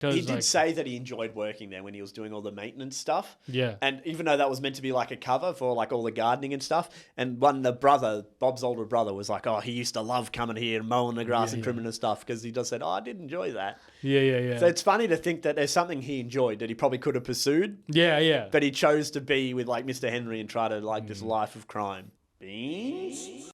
He did say that he enjoyed working there when he was doing all the maintenance stuff. Yeah. And even though that was meant to be like a cover for like all the gardening and stuff, and Bob's older brother was like, oh, he used to love coming here and mowing the grass and trimming the stuff because he just said, oh, I did enjoy that. Yeah. So it's funny to think that there's something he enjoyed that he probably could have pursued. Yeah. But he chose to be with like Mr. Henry and try to like this life of crime. Beings?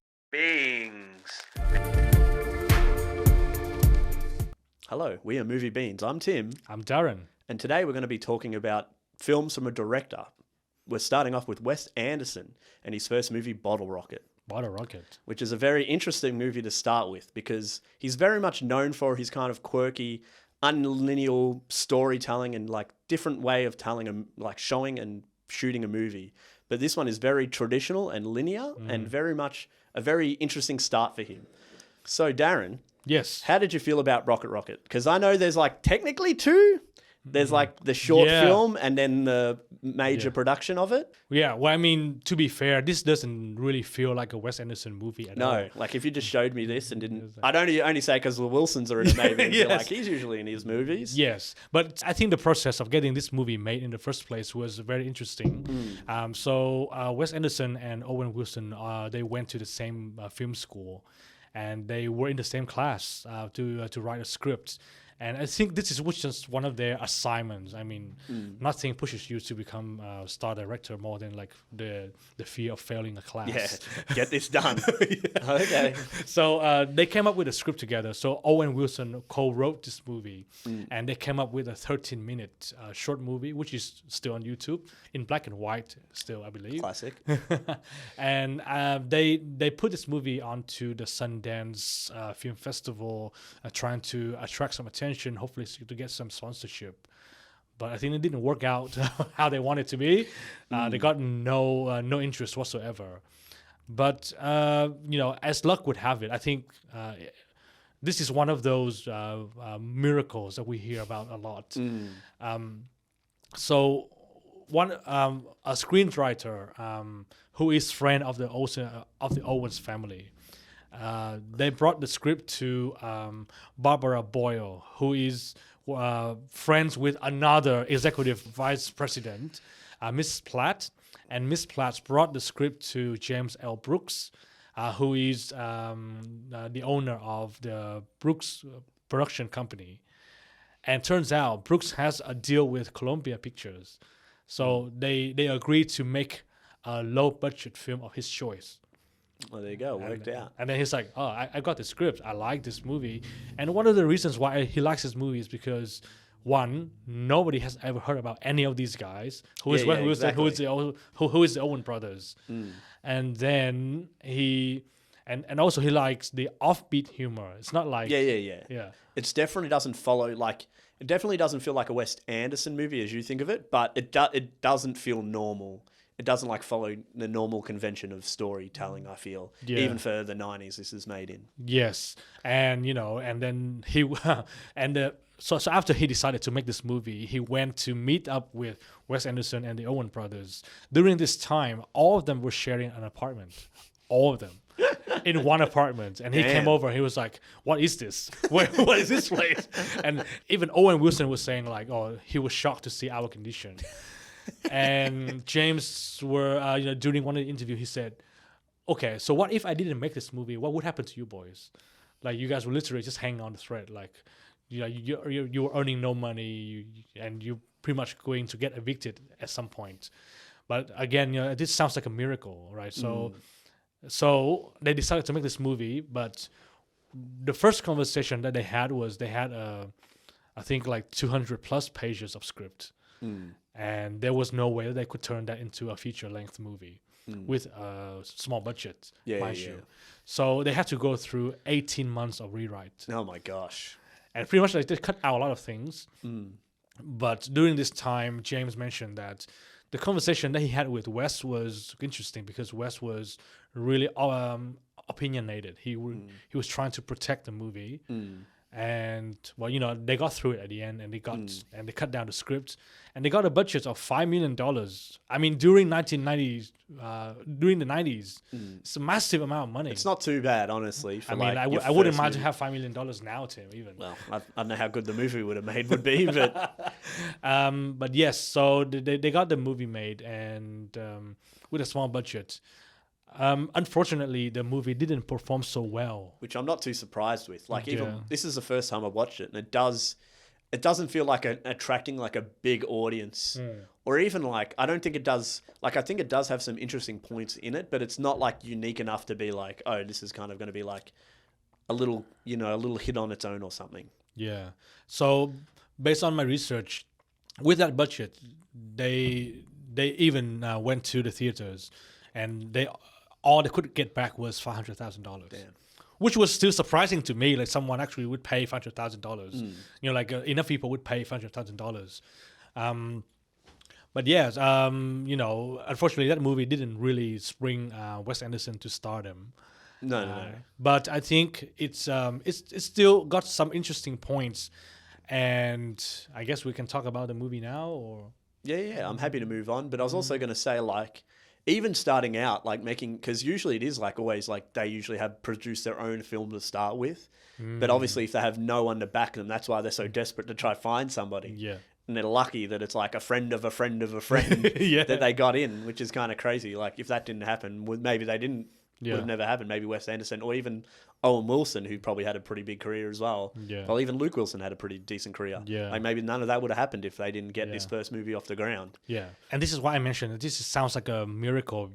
Hello, we are MovieBeings. I'm Tim. I'm Darren. And today we're going to be talking about films from a director. We're starting off with Wes Anderson and his first movie, Bottle Rocket. Bottle Rocket. Which is a very interesting movie to start with because he's very much known for his kind of quirky, unlinear storytelling and like different way of telling, like showing and shooting a movie. But this one is very traditional and linear and very much a very interesting start for him. So Darren... Yes. How did you feel about Rocket? Because I know there's like technically two. There's like the short film and then the major production of it. Yeah, well, I mean, to be fair, this doesn't really feel like a Wes Anderson movie at all. No, like if you just showed me this and didn't... I'd only say because the Wilsons are in it maybe. And be like, he's usually in his movies. Yes, but I think the process of getting this movie made in the first place was very interesting. So Wes Anderson and Owen Wilson, they went to the same film school. And they were in the same class to write a script. And I think this is just one of their assignments. I mean, nothing pushes you to become a star director more than like the fear of failing a class. Yeah, get this done. Okay. So they came up with a script together. So Owen Wilson co-wrote this movie. And they came up with a 13-minute short movie, which is still on YouTube, in black and white still, I believe. Classic. And they put this movie onto the Sundance Film Festival, trying to attract some attention, hopefully to get some sponsorship. But I think it didn't work out how they wanted to be. They got no interest whatsoever. But as luck would have it, I think this is one of those miracles that we hear about a lot. So one a screenwriter who is friend of the Owens family. They brought the script to Barbara Boyle, who is friends with another executive vice president, Miss Platt. And Miss Platt brought the script to James L. Brooks, who is the owner of the Brooks production company. And turns out Brooks has a deal with Columbia Pictures. So they agreed to make a low-budget film of his choice. Well, there you go. Worked out. And then he's like, oh, I got the script. I like this movie. And one of the reasons why he likes this movie is because, one, nobody has ever heard about any of these guys. Who is the Owen brothers. And then and also he likes the offbeat humor. It's not like... Yeah. It definitely doesn't follow like... It definitely doesn't feel like a Wes Anderson movie as you think of it, but it doesn't feel normal. It doesn't like follow the normal convention of storytelling, I feel. Yeah. Even for the 90s this is made in. Yes. And and then he so after he decided to make this movie, he went to meet up with Wes Anderson and the Owen brothers. During this time, all of them were sharing an apartment. All of them. In one apartment. And he came over and he was like, what is this? What is this place? And even Owen Wilson was saying like, oh, he was shocked to see our condition. And James during one of the interview, he said, okay, so what if I didn't make this movie? What would happen to you boys? Like, you guys were literally just hanging on the thread. Like, you were earning no money and you're pretty much going to get evicted at some point. But again, this sounds like a miracle, right? So they decided to make this movie, but the first conversation that they had was I think like 200 plus pages of script. And there was no way they could turn that into a feature-length movie with a small budget, mind you. So they had to go through 18 months of rewrite. Oh my gosh. And pretty much like, they cut out a lot of things. But during this time, James mentioned that the conversation that he had with Wes was interesting because Wes was really opinionated. He was trying to protect the movie. And well, they got through it at the end, and they cut down the script, and they got a budget of $5 million. I mean, during 1990s, during the 90s, it's a massive amount of money. It's not too bad, honestly. For I wouldn't imagine have $5 million now, Tim. Even well, I don't know how good the movie would be, but but yes, so they got the movie made, and with a small budget. Unfortunately, the movie didn't perform so well, which I'm not too surprised with. Like, even this is the first time I watched it, and it doesn't feel like attracting like a big audience, or even like I don't think it does. Like, I think it does have some interesting points in it, but it's not like unique enough to be like, oh, this is kind of going to be like a little hit on its own or something. Yeah. So based on my research, with that budget, they even went to the theaters, and all they could get back was $500,000, which was still surprising to me. Like, someone actually would pay $500,000. Enough people would pay $500,000. But yes, unfortunately, that movie didn't really bring Wes Anderson to stardom. No. But I think it's still got some interesting points, and I guess we can talk about the movie now, or yeah. I'm happy to move on, but I was also going to say, like, even starting out, like because usually it is like always like they usually have produced their own film to start with. But obviously if they have no one to back them, that's why they're so desperate to try to find somebody. Yeah. And they're lucky that it's like a friend of a friend of a friend that they got in, which is kind of crazy. Like, if that didn't happen, maybe they didn't, would have never happened. Maybe Wes Anderson, or even Owen Wilson, who probably had a pretty big career as well. Yeah. Well, even Luke Wilson had a pretty decent career. Yeah. Like, maybe none of that would have happened if they didn't get this first movie off the ground. Yeah. And this is why I mentioned that this sounds like a miracle.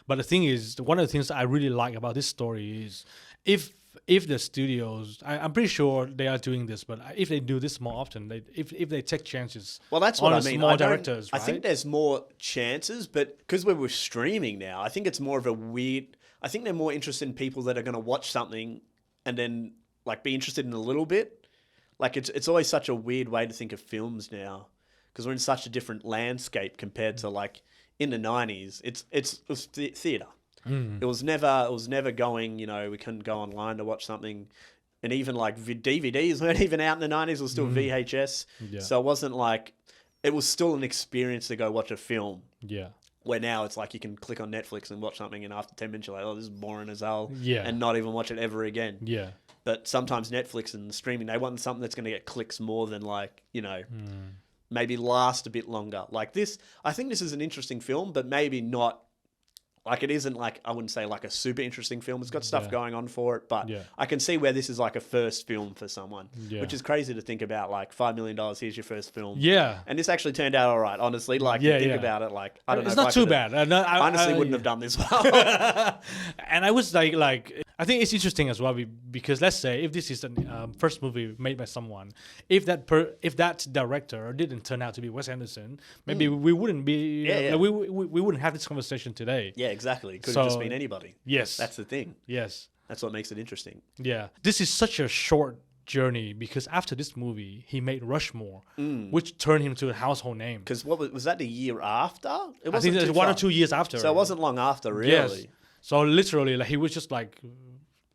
But the thing is, one of the things that I really like about this story is if the studios, I'm pretty sure they are doing this, but if they do this more often, if they take chances. Well, that's what I mean. More directors, right? I think there's more chances, but because we're streaming now, I think it's more of a weird. I think they're more interested in people that are going to watch something and then like be interested in a little bit. Like, it's always such a weird way to think of films now, because we're in such a different landscape compared to like in the 90s. It was theater. It was never going, we couldn't go online to watch something. And even like DVDs weren't even out in the 90s. It was still VHS. Yeah. So it wasn't like, it was still an experience to go watch a film. Yeah. Where now it's like you can click on Netflix and watch something, and after 10 minutes you're like, oh, this is boring as hell. Yeah. And not even watch it ever again. Yeah. But sometimes Netflix and streaming, they want something that's going to get clicks more than like, maybe last a bit longer. Like this, I think this is an interesting film, but maybe not. Like, it isn't like, I wouldn't say like a super interesting film. It's got stuff going on for it, but I can see where this is like a first film for someone, which is crazy to think about. Like, $5 million, here's your first film. Yeah. And this actually turned out all right, honestly. Like, you think about it, like, I don't know. It's not too bad. I honestly wouldn't have done this well. And I was like, I think it's interesting as well, because let's say if this is the first movie made by someone, if that director didn't turn out to be Wes Anderson, maybe we wouldn't be, we wouldn't have this conversation today. Yeah, exactly. Could have just been anybody. Yes. That's the thing. Yes. That's what makes it interesting. Yeah. This is such a short journey, because after this movie, he made Rushmore, which turned him to a household name. Because what was that, the year after? I think it was 1 or 2 years after. So it wasn't long after, really. Yes. So literally, like, he was just like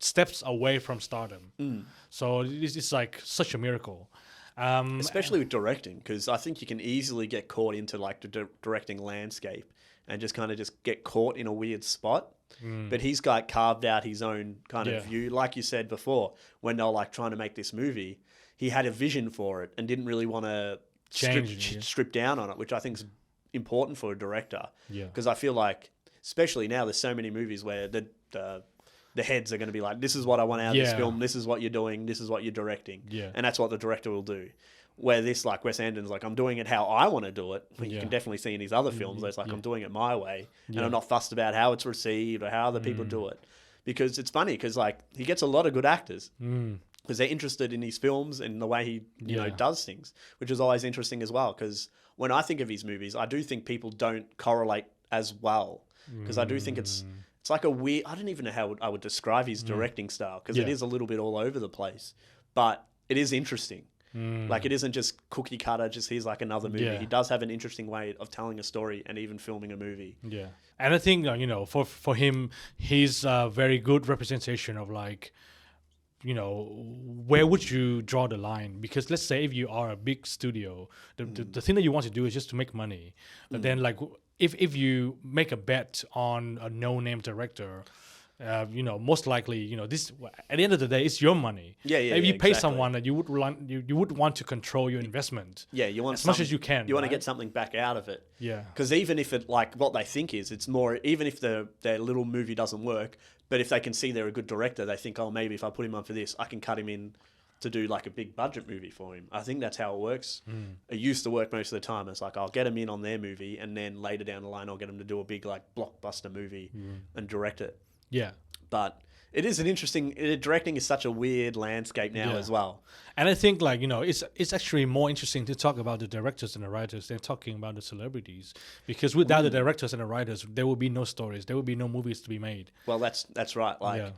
steps away from stardom. So this is like such a miracle. Especially with directing, because I think you can easily get caught into like the directing landscape and just kind of get caught in a weird spot. But he's got carved out his own kind of view. Like you said before, when they were like trying to make this movie, he had a vision for it and didn't really want to strip down on it, which I think is important for a director. Yeah. Because I feel like, especially now, there's so many movies where the heads are going to be like, this is what I want out of this film, this is what you're doing, this is what you're directing. Yeah. And that's what the director will do. Where this, like Wes Anderson's like, I'm doing it how I want to do it. You can definitely see in his other films, it's like, I'm doing it my way. And I'm not fussed about how it's received or how other people do it. Because it's funny, because like he gets a lot of good actors. Because they're interested in his films and the way he does things, which is always interesting as well. Because when I think of his movies, I do think people don't correlate as well. Because I do think it's like a weird, I don't even know how I would describe his directing style, because it is a little bit all over the place, but it is interesting. Like, it isn't just cookie cutter, just here's like another movie. He does have an interesting way of telling a story and even filming a movie. Yeah. And I think, for him, he's a very good representation of like where would you draw the line? Because let's say if you are a big studio, the thing that you want to do is just to make money. But then like if you make a bet on a no-name director, most likely, this at the end of the day, it's your money. If you pay someone that you would want to control your investment. Yeah, you want as much as you can. You want to get something back out of it. Yeah. Because even if it like what they think is, it's more even if their little movie doesn't work, but if they can see they're a good director, they think, oh, maybe if I put him on for this, I can cut him in to do like a big budget movie for him. I think that's how it works. It used to work most of the time. It's like I'll get him in on their movie, and then later down the line, I'll get him to do a big like blockbuster movie and direct it. Yeah. But it is an interesting. Directing is such a weird landscape now as well. And I think like it's actually more interesting to talk about the directors and the writers than talking about the celebrities, because without the directors and the writers, there will be no stories, there will be no movies to be made. Well, that's right. Like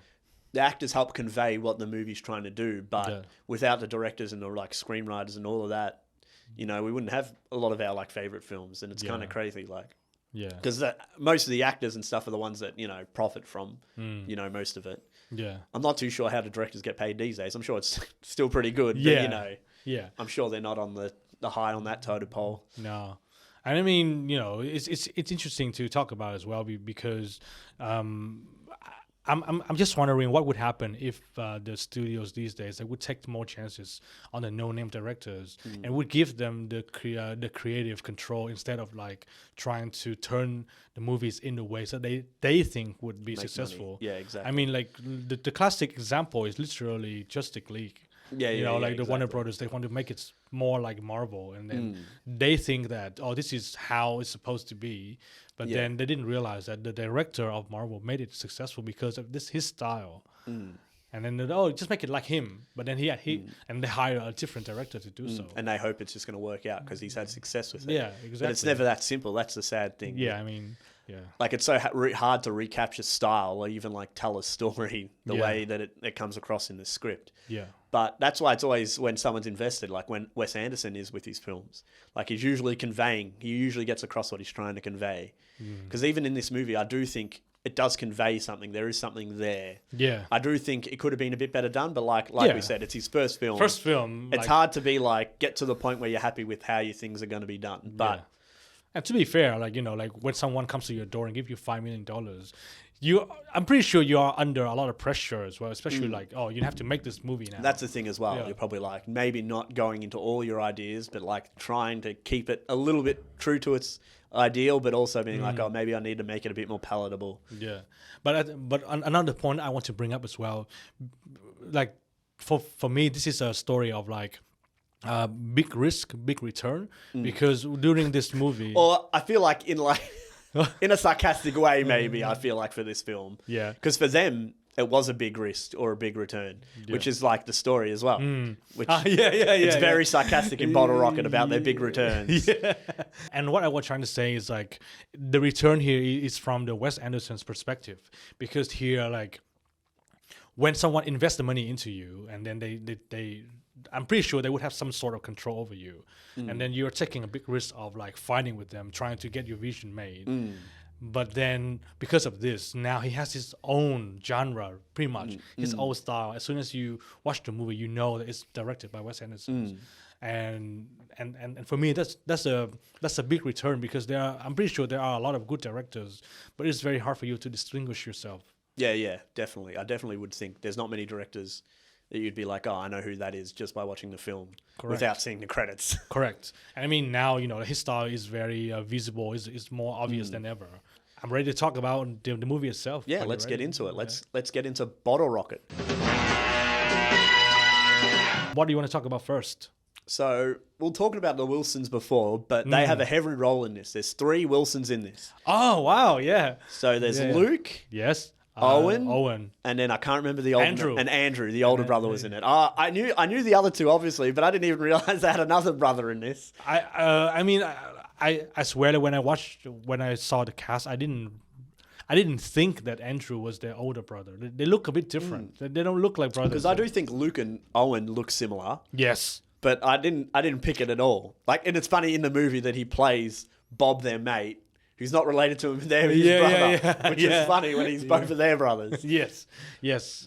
the actors help convey what the movie's trying to do, but without the directors and the like screenwriters and all of that, we wouldn't have a lot of our like favorite films, and it's kind of crazy, like. Yeah, because most of the actors and stuff are the ones that profit from most of it. Yeah, I'm not too sure how the directors get paid these days. I'm sure it's still pretty good. Yeah, but, I'm sure they're not on the high on that totem pole. No, and I mean it's interesting to talk about as well because I'm just wondering what would happen if the studios these days they would take more chances on the no-name directors and would give them the creative control instead of like trying to turn the movies in the ways that they think would be successful. Money. Yeah, exactly. I mean, like the classic example is literally Justice League. The Warner Brothers, they want to make it more like Marvel, and then they think that this is how it's supposed to be, but then they didn't realize that the director of Marvel made it successful because of his style, and then just make it like him. But then he and they hire a different director to do so, and they hope it's just going to work out because he's had success with it. Yeah, exactly. But it's never that simple. That's the sad thing. Yeah, I mean. Yeah. Like it's so hard to recapture style or even like tell a story the way that it comes across in the script. Yeah. But that's why it's always when someone's invested, like when Wes Anderson is with his films, like he usually gets across what he's trying to convey. Because even in this movie, I do think it does convey something. There is something there. Yeah. I do think it could have been a bit better done, but like we said, it's his first film. It's hard to be like, get to the point where you're happy with how your things are going to be done. But and to be fair, like when someone comes to your door and give you $5 million, I'm pretty sure you are under a lot of pressure as well, especially like, you have to make this movie now. That's the thing as well. Yeah. You're probably like maybe not going into all your ideas, but like trying to keep it a little bit true to its ideal, but also being like, maybe I need to make it a bit more palatable. Yeah, but another point I want to bring up as well, like for me, this is a story of like. Big risk, big return, because during this movie, or I feel like in a sarcastic way, maybe I feel like for this film, because for them it was a big risk or a big return, which is like the story as well. Which it's very sarcastic in Bottle Rocket about their big returns. Yeah. And what I was trying to say is like the return here is from the Wes Anderson's perspective, because here like when someone invests the money into you and then they I'm pretty sure they would have some sort of control over you. And then you're taking a big risk of like fighting with them, trying to get your vision made. But then because of this, now he has his own genre, pretty much his own style. As soon as you watch the movie, you know that it's directed by Wes Anderson. And for me, that's a big return, because I'm pretty sure there are a lot of good directors, but it's very hard for you to distinguish yourself. Yeah, definitely. I definitely would think there's not many directors that you'd be like, I know who that is just by watching the film without seeing the credits. Correct. And I mean, now, his style is very visible, is more obvious than ever. I'm ready to talk about the movie itself. Yeah, let's get into it. Let's get into Bottle Rocket. What do you want to talk about first? So, we're talking about the Wilsons before, but they have a heavy role in this. There's 3 Wilsons in this. Oh, wow, yeah. So, there's Luke. Yes. Owen, and then I can't remember the older Andrew, the older brother was in it. I knew the other 2 obviously, but I didn't even realize they had another brother in this. I mean, I swear that when I saw the cast, I didn't think that Andrew was their older brother. They look a bit different. They don't look like brothers. Because I do think Luke and Owen look similar. Yes, but I didn't pick it at all. Like, and it's funny in the movie that he plays Bob, their mate. who's not related to him. They're his brother, which is funny when he's both of their brothers. Yes.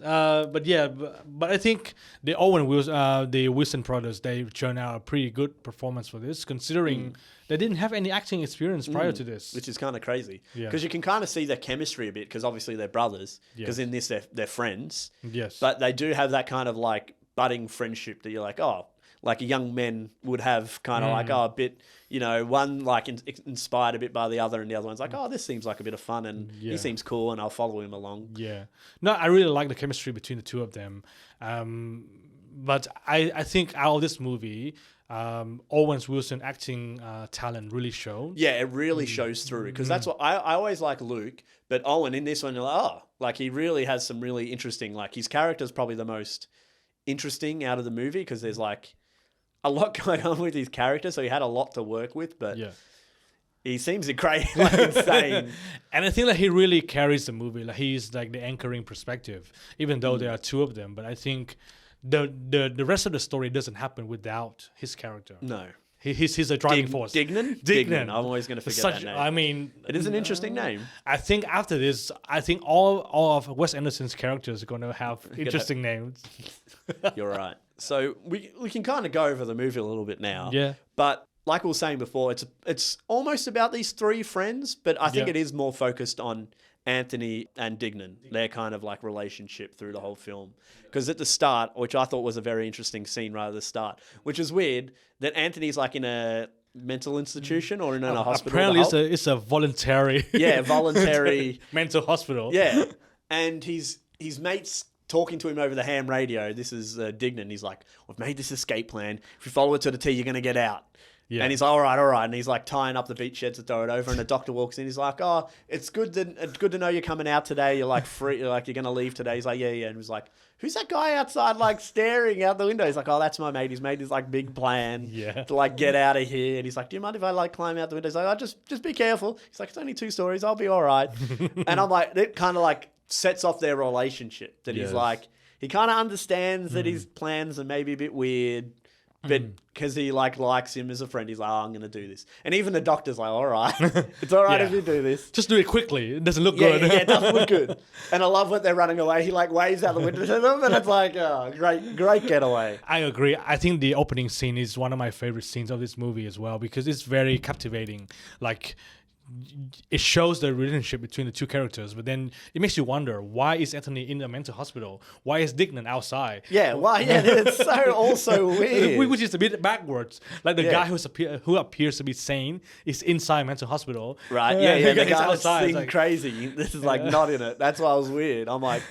But I think the the Wilson brothers, they turned out a pretty good performance for this, considering they didn't have any acting experience prior to this, which is kind of crazy. Because you can kind of see their chemistry a bit, because obviously they're brothers. Because in this they're friends. Yes. But they do have that kind of like budding friendship that you're like, oh, like young men would have, kind of like, oh, a bit, you know, one like inspired a bit by the other, and the other one's like, oh, this seems like a bit of fun, and he seems cool, and I'll follow him along. Yeah. No, I really like the chemistry between the two of them. But I think out of this movie, Owen's Wilson acting talent really showed. Yeah, it really shows through, because that's what I always like Luke, but Owen in this one, you're like, oh, like he really has some really interesting, like his character's probably the most interesting out of the movie, because there's like a lot going on with his character, so he had a lot to work with, but he seems crazy, like insane. And I think that he really carries the movie. Like he's like the anchoring perspective, even though there are two of them. But I think the rest of the story doesn't happen without his character. No. He's a driving force. Dignan. I'm always going to forget that name. I mean, it is an interesting name. I think after this, I think all of Wes Anderson's characters are going to have interesting names. You're right. So we can kind of go over the movie a little bit now. Yeah. But like we were saying before, it's almost about these three friends, but I think it is more focused on Anthony and Dignan, their kind of like relationship through the whole film. Because at the start, which I thought was a very interesting scene right at the start, which is weird that Anthony's like in a mental institution or in a hospital. Apparently it's a voluntary voluntary mental hospital. Yeah. And his mates talking to him over the ham radio. This is Dignan. He's like, we've made this escape plan. If you follow it to the T, you're going to get out. Yeah. And he's like, all right. And he's like tying up the beach shed to throw it over. And the doctor walks in. He's like, oh, it's good to know you're coming out today. You're like free. You're like, you're going to leave today. He's like, yeah. And he's like, who's that guy outside like staring out the window? He's like, oh, that's my mate. He's made this like big plan to like get out of here. And he's like, do you mind if I like climb out the window? He's like, oh, just be careful. He's like, it's only 2 stories. I'll be all right. And I'm like, it kind of like sets off their relationship, that he's like, he kind of understands that his plans are maybe a bit weird, but because he like likes him as a friend, he's like, oh, I'm going to do this. And even the doctor's like, all right, it's all right if you do this. Just do it quickly. It doesn't look good. Yeah, it doesn't look good. And I love when they're running away. He like waves out the window to them, and it's like, oh, great getaway. I agree. I think the opening scene is one of my favorite scenes of this movie as well, because it's very captivating. Like, it shows the relationship between the two characters, but then it makes you wonder, why is Anthony in a mental hospital? Why is Dignan outside? Yeah, why? Yeah, it's so also weird. Which is a bit backwards. Like the guy who appears to be sane is inside a mental hospital. Right, yeah. The guy that's singing like, crazy. This is like not in it. That's why I was weird. I'm like,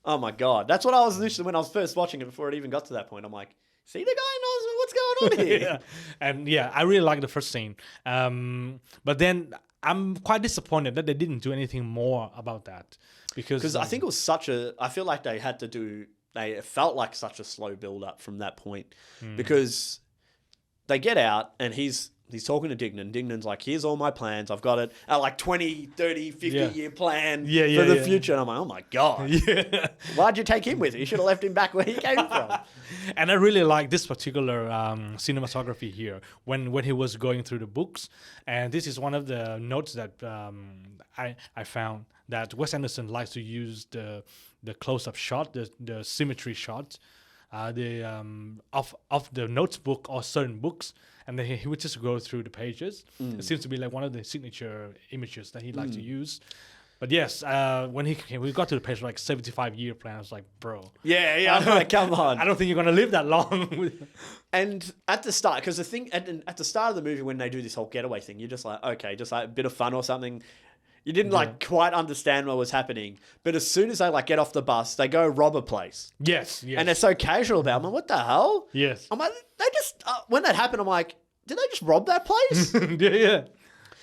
oh my God. That's what I was initially when I was first watching it before it even got to that point. I'm like, see, the guy knows what's going on here. And I really like the first scene. But then I'm quite disappointed that they didn't do anything more about that, because I think it was I feel like it felt like such a slow build up from that point, because they get out and he's talking to Dignan. Dignan's like, here's all my plans. I've got it. Like 20, 30, 50-year plan for the future. And I'm like, oh my God. Why'd you take him with you? You should have left him back where he came from. And I really like this particular cinematography here when he was going through the books. And this is one of the notes that I found, that Wes Anderson likes to use the close-up shot, the symmetry shot, of the notebook or certain books. And then he would just go through the pages. It seems to be like one of the signature images that he liked to use. But yes, when we got to the page like 75-year plan, I was like, bro. Yeah, I'm like, come on. I don't think you're gonna live that long. And at the start, because the thing at the start of the movie when they do this whole getaway thing, you're just like, okay, just like a bit of fun or something. You didn't like quite understand what was happening, but as soon as they like get off the bus, they go rob a place. Yes. And they're so casual about it. I'm like, what the hell? Yes. I'm like, they just when that happened, I'm like, did they just rob that place? Yeah.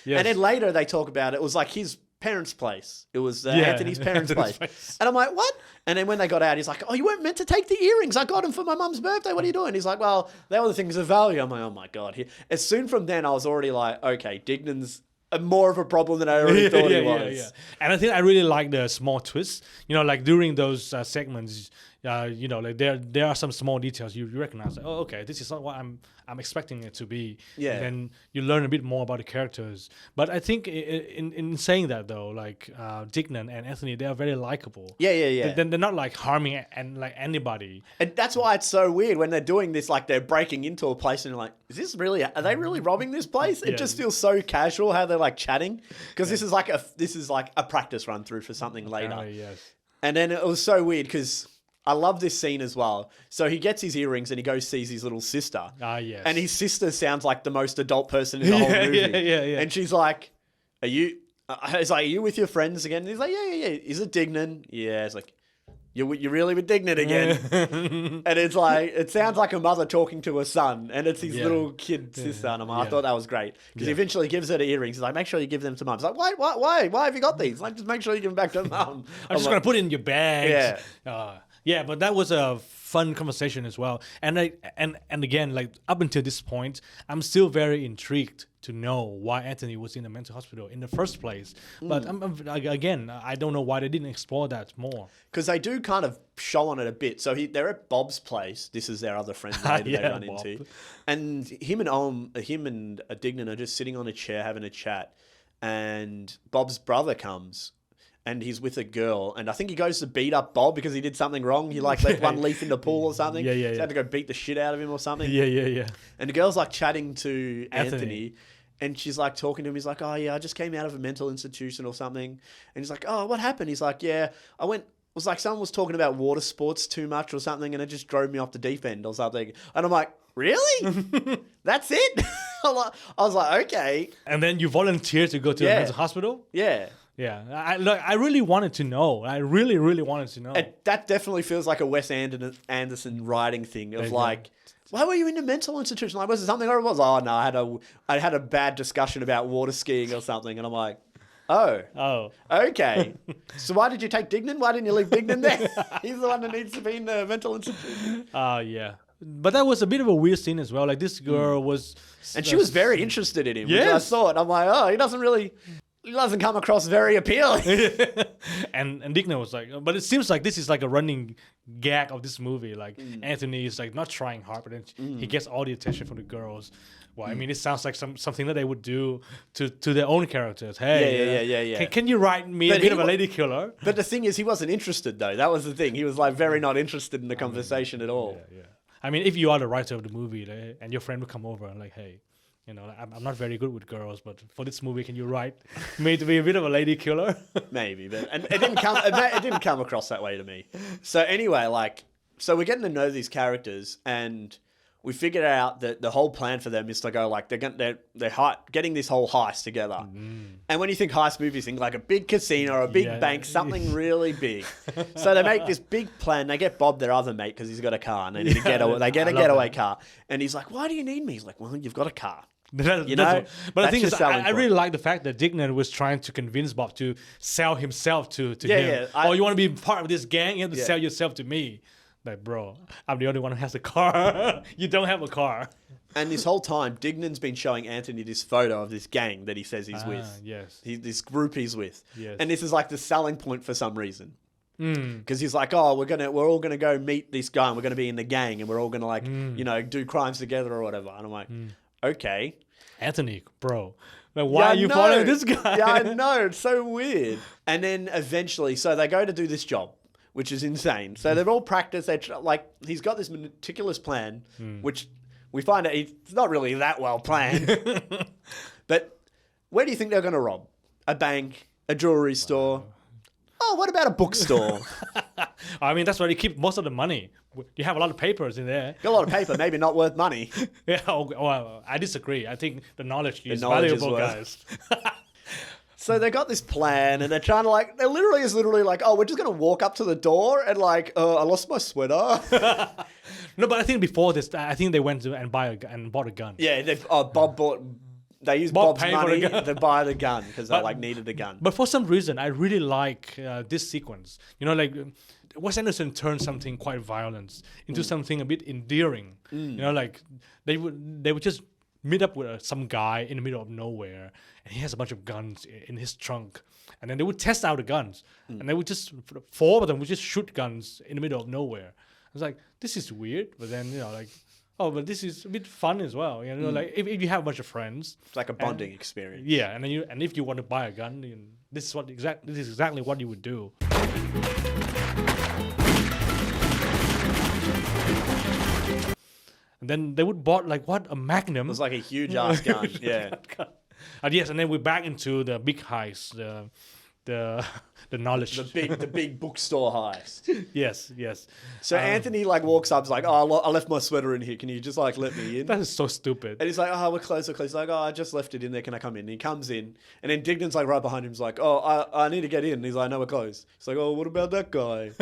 Yes. And then later they talk about it was like his parents' place. It was Anthony's parents' place. And I'm like, what? And then when they got out, he's like, oh, you weren't meant to take the earrings. I got them for my mum's birthday. What are you doing? He's like, well, they were the things of value. I'm like, oh my God. As soon from then, I was already like, okay, Dignan's more of a problem than I already thought he was. And I think I really like the small twists. You know, like during those segments, like there are some small details you recognize. Like, oh, okay, this is not what I'm expecting it to be. Yeah. And then you learn a bit more about the characters. But I think in saying that though, like Dignan and Anthony, they are very likable. Yeah. They're not like harming and like anybody. And that's why it's so weird when they're doing this, like they're breaking into a place and you're like, are they really robbing this place? It just feels so casual how they're like chatting. Because this is like a practice run through for something later. Yes. And then it was so weird because I love this scene as well. So he gets his earrings and he goes sees his little sister. Yes. And his sister sounds like the most adult person in the whole movie. Yeah. And she's like, are you with your friends again? And he's like, yeah. Is it Dignan? Yeah. It's like, you're really with Dignan again. And it's like, it sounds like a mother talking to her son. And it's his little kid sister. And I thought that was great. Because he eventually gives her the earrings. He's like, make sure you give them to mum. He's like, why have you got these? Like, just make sure you give them back to mum. I'm just going to put it in your bag. Yeah. Yeah, but that was a fun conversation as well. And again, like up until this point, I'm still very intrigued to know why Anthony was in a mental hospital in the first place. But again, I don't know why they didn't explore that more. Because they do kind of show on it a bit. So they're at Bob's place. This is their other friend they run Bob. into. And him and Dignan are just sitting on a chair having a chat. And Bob's brother comes. And he's with a girl, and I think he goes to beat up Bob because he did something wrong. He like left one leaf in the pool or something. So he had to go beat the shit out of him or something. Yeah. And the girl's like chatting to Anthony, and she's like talking to him. He's like, oh yeah, I just came out of a mental institution or something. And he's like, oh, what happened? He's like, yeah, it was like someone was talking about water sports too much or something, and it just drove me off the deep end or something. And I'm like, really? That's it? I was like, okay. And then you volunteered to go to a mental hospital? Yeah. Yeah, I really wanted to know. I really, really wanted to know. That definitely feels like a Wes Anderson writing thing of like, why were you in a mental institution? Like, was it something or it was? Oh no, I had a bad discussion about water skiing or something, and I'm like, oh, okay. So why did you take Dignan? Why didn't you leave Dignan there? He's the one that needs to be in the mental institution. Yeah. But that was a bit of a weird scene as well. Like this girl was, and she was very interested in him. Yes. Which I saw it. I'm like, oh, he doesn't come across very appealing. and Dignan was like, but it seems like this is like a running gag of this movie. Like Anthony is like not trying hard, but then he gets all the attention from the girls. Well, I mean, it sounds like something that they would do to their own characters. Hey, yeah. Can you write me a bit of a lady killer? But the thing is, he wasn't interested though. That was the thing. He was like very not interested in the conversation at all. Yeah. I mean, if you are the writer of the movie and your friend would come over and like, hey, I'm not very good with girls, but for this movie, can you write me to be a bit of a lady killer? Maybe, but and it didn't come across that way to me. So anyway, so we're getting to know these characters, and we figured out that the whole plan for them is to go like they're getting this whole heist together. And when you think heist movies, think like a big casino or a big bank, something really big. So they make this big plan. They get Bob, their other mate, because he's got a car, and they need a getaway. They get a getaway car, and he's like, "Why do you need me?" He's like, "Well, you've got a car." But the thing is, I really like the fact that Dignan was trying to convince Bob to sell himself to him. You want to be part of this gang? You have to sell yourself to me. Like, bro, I'm the only one who has a car. You don't have a car. And this whole time, Dignan's been showing Anthony this photo of this gang that he says he's with. Yes. This group he's with. Yes. And this is like the selling point for some reason. Because he's like, oh, we're all gonna go meet this guy, and we're gonna be in the gang, and we're all gonna do crimes together or whatever. And I'm like, okay, Anthony, bro, like, why are you following this guy? Yeah, I know, it's so weird. And then eventually, so they go to do this job, which is insane. So they've all practiced. He's got this meticulous plan, which we find out it's not really that well planned. But where do you think they're going to rob? A bank, a jewelry store. Oh, what about a bookstore? I mean, that's where you keep most of the money. You have a lot of papers in there. Got a lot of paper, maybe not worth money. Yeah, well, I disagree. I think the knowledge is valuable, guys. So they got this plan, and they're trying to they're literally like, oh, we're just going to walk up to the door and I lost my sweater. No, but I think before this, I think they went to and bought a gun. Yeah, they used Bob's money to buy the gun because they needed the gun. But for some reason, I really like this sequence. Wes Anderson turned something quite violent into something a bit endearing. They would just meet up with some guy in the middle of nowhere, and he has a bunch of guns in his trunk. And then they would test out the guns, and they would just, 4 of them would just shoot guns in the middle of nowhere. I was like, this is weird, but then, like, oh, but this is a bit fun as well. Like if you have a bunch of friends, It's like a bonding experience. yeah, and if you want to buy a gun, this is exactly what you would do. And then they would bought like a Magnum. It was like a huge ass gun. Yeah. And yes, and then we're back into the big heist, the knowledge. The big bookstore heist. Yes. So Anthony like walks up, is like, "Oh, I left my sweater in here. Can you just like let me in?" That is so stupid. And he's like, "Oh, we're close. He's like, "Oh, I just left it in there. Can I come in?" And he comes in, and then Dignan's like right behind him. He's like, "Oh, I need to get in." And he's like, "No, we're closed." He's like, "Oh, what about that guy?"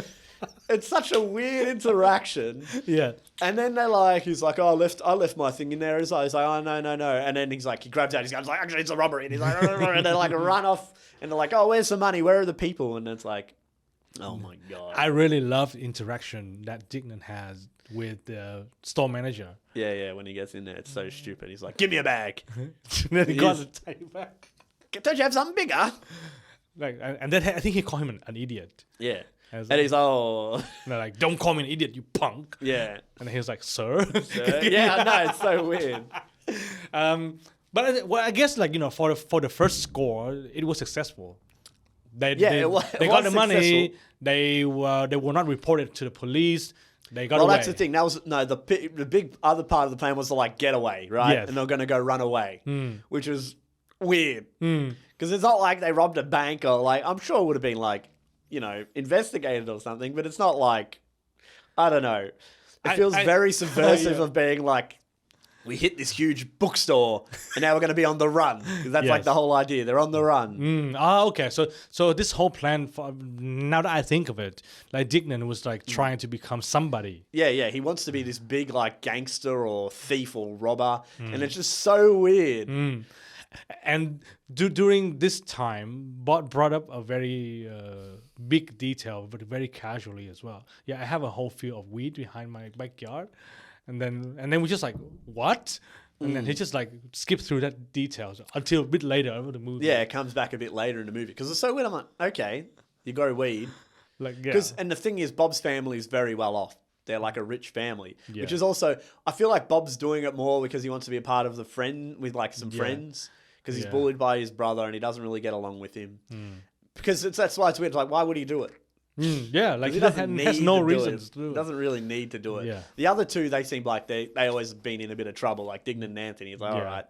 It's such a weird interaction. Yeah. And then he's like, "Oh, I left my thing in there." He's like, "Oh, no." And then he's like, he grabs out his gun. He's like, "Actually, it's a robbery." And he's like, and they like run off. And they're like, "Oh, where's the money? Where are the people?" And it's like, oh my God. I really love the interaction that Dignan has with the store manager. Yeah. When he gets in there, it's so stupid. He's like, "Give me a bag." Then he got a tiny bag. "Don't you have something bigger?" Like, and then I think he called him an idiot. Yeah. And And he's like, "Oh." they're like, "Don't call me an idiot, you punk." Yeah. And he was like, "Sir." Yeah, I know. It's so weird. But I guess like for the first score, it was successful. They It was got the money. successful. They were not reported to the police. They got Well, away. that's the thing. That was the big other part of the plan was to like get away, right? Yes. And they're going to go run away, which was weird Mm. because it's not like they robbed a bank or like I'm sure it would have been like investigated or something, but it's not like I don't know. It feels very subversive Yeah. of being like we hit this huge bookstore and now we're going to be on the run. 'Cause that's like Yes. the whole idea. They're on the run. Okay. So this whole plan, now that I think of it, like Dignan was like trying to become somebody. Yeah. He wants to be this big like gangster or thief or robber, and it's just so weird. And during this time, Bot brought up a very big detail, but very casually as well. Yeah, I have a whole field of weed behind my backyard, and then we just like what? And then he just like skipped through that details until a bit later over the movie. Yeah, it comes back a bit later in the movie because it's so weird. I'm like, okay, you grow weed. Like yeah. And the thing is, Bob's family is very well off. They're like a rich family, Yeah. which is also, I feel like Bob's doing it more because he wants to be a part of the friend with like some friends because he's Yeah. bullied by his brother and he doesn't really get along with him. Because that's why it's weird. Like, why would he do it? Yeah, like He he doesn't has need no to do reason it. to do He it. doesn't really need to do it. Yeah. The other two, they seem like they always been in a bit of trouble, like Dignan and Anthony. It's like, Yeah. all right.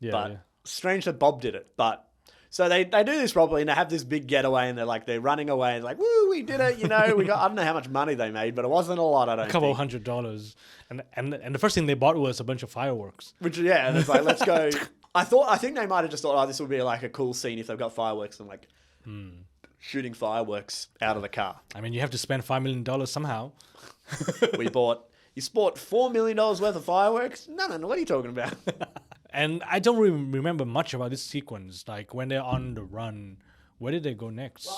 Yeah, But yeah. strange that Bob did it. But so they do this probably and they have this big getaway and they're running away and like, woo, we did it, we got I don't know how much money they made, but it wasn't a lot, I don't A couple think. $100, and the first thing they bought was a bunch of fireworks. Which and it's like, let's go. I think they might have just thought, oh, this would be like a cool scene if they've got fireworks and like shooting fireworks out of the car. I mean, you have to spend $5 million somehow. You sport $4 million worth of fireworks? No, what are you talking about? And I don't remember much about this sequence. Like when they're on the run, where did they go next?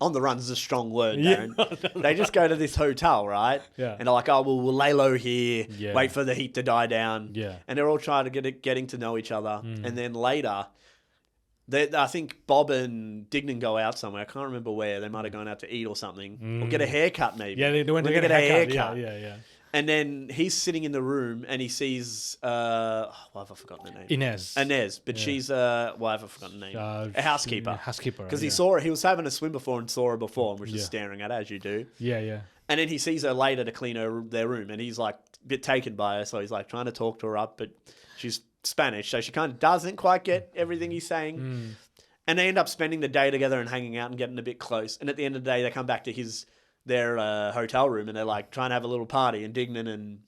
On the run is a strong word, Yeah. Darren. They just go to this hotel, right? Yeah. And they're like, oh, well, we'll lay low here, Yeah. wait for the heat to die down. Yeah. And they're all trying to getting to know each other. And then later, I think Bob and Dignan go out somewhere. I can't remember where. They might have gone out to eat or something. Or get a haircut, maybe. Yeah, they went to We'll get a haircut. Yeah. And then he's sitting in the wroom and he sees, why have I forgotten the name? Inez, but she's, why have I forgotten the name? A housekeeper. Housekeeper. Because he saw her, he was having a swim before and saw her before and was just Yeah. staring at her as you do. Yeah. And then he sees her later to clean their room and he's like a bit taken by her. So he's like trying to talk to her up, but she's Spanish. So she kind of doesn't quite get everything he's saying. And they end up spending the day together and hanging out and getting a bit close. And at the end of the day, they come back to their hotel room and they're like trying to have a little party and Dignan and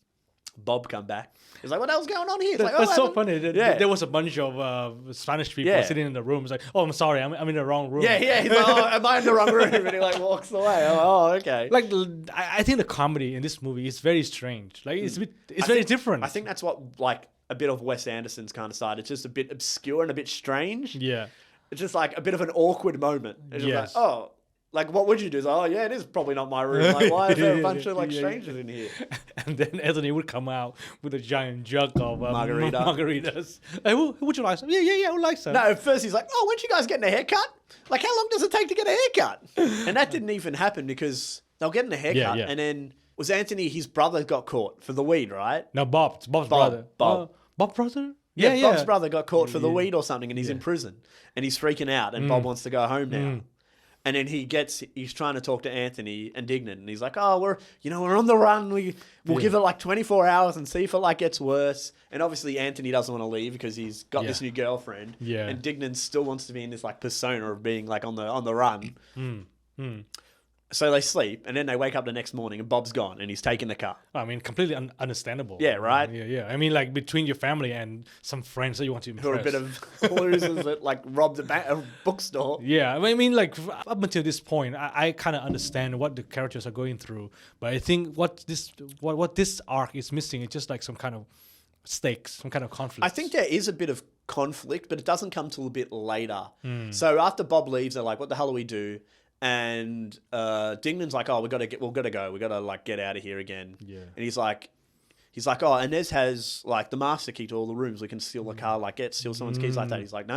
Bob come back. He's like, what the hell's going on here? It's like, That's so what funny. happened? Yeah. There was a bunch of Spanish people Yeah. sitting in the room. It's like, oh, I'm sorry, I'm in the wrong room. Yeah. He's like, oh, am I in the wrong room? And he like walks away. Oh, okay. Like I think the comedy in this movie is very strange. Like it's very different. I think that's what like a bit of Wes Anderson's kind of side. It's just a bit obscure and a bit strange. Yeah. It's just like a bit of an awkward moment. It's just Yes. like, oh, Like, what would you do? It's like, oh, yeah, it is probably not my room. Like, why is there a bunch of, like, Yeah. strangers in here? And then Anthony would come out with a giant jug of margaritas. Hey, who would you like some? Yeah, I would like some. No, at first he's like, oh, weren't you guys getting a haircut? Like, how long does it take to get a haircut? And that didn't even happen because they were getting a haircut. Yeah. And then was Anthony, his brother got caught for the weed, right? No, Bob's brother. Bob. Bob's brother? Yeah, Bob's brother got caught for the weed or something and he's in prison. And he's freaking out and Bob wants to go home now. And then he's trying to talk to Anthony and Dignan, and he's like, "Oh, we're on the run. We'll give it like 24 hours and see if it like gets worse." And obviously Anthony doesn't want to leave because he's got this new girlfriend. Yeah. And Dignan still wants to be in this like persona of being like on the run. So they sleep, and then they wake up the next morning, and Bob's gone, and he's taking the car. I mean, completely understandable. Yeah, right? Yeah. I mean, like, between your family and some friends that you want to impress. Who are a bit of losers that like robbed a bookstore. Yeah, I mean, like, up until this point, I kind of understand what the characters are going through, but I think what this arc is missing is just like some kind of stakes, some kind of conflict. I think there is a bit of conflict, but it doesn't come till a bit later. So after Bob leaves, they're like, "What the hell do we do?" And Dingnan's like, "Oh, we gotta go. We gotta like get out of here again." Yeah. And he's like, "Oh, Inez has like the master key to all the rooms. We can steal the car, like steal someone's keys like that." He's like, "No.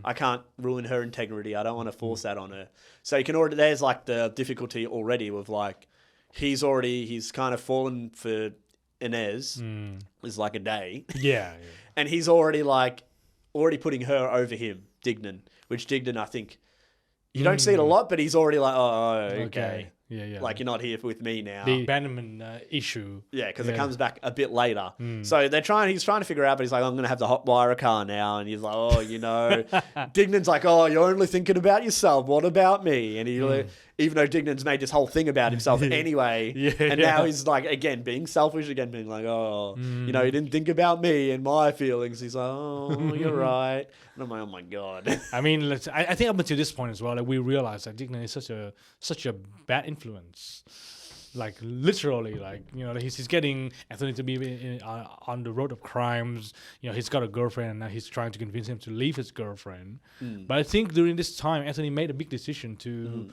I can't ruin her integrity. I don't want to force that on her." So you can already there's like the difficulty already with like he's kind of fallen for Inez. It's like a day. Yeah. And he's already putting her over him, Dignan, which Dignan I think. You don't see it a lot, but he's already like, oh, okay. Yeah. Like, you're not here with me now. The abandonment issue. Yeah, because it comes back a bit later. So he's trying to figure out, but he's like, I'm going to have to hotwire a car now. And he's like, oh, Dignan's like, oh, you're only thinking about yourself. What about me? And even though Dignan's made this whole thing about himself anyway, now he's like, again, being selfish, again, being like, oh, you didn't think about me and my feelings. He's like, oh, you're right. And I'm like, oh my God. I mean, I think up until this point as well, like, we realize that Dignan is such a bad influence. Like, literally, like, he's getting Anthony to be on the road of crimes. He's got a girlfriend, and now he's trying to convince him to leave his girlfriend. But I think during this time, Anthony made a big decision to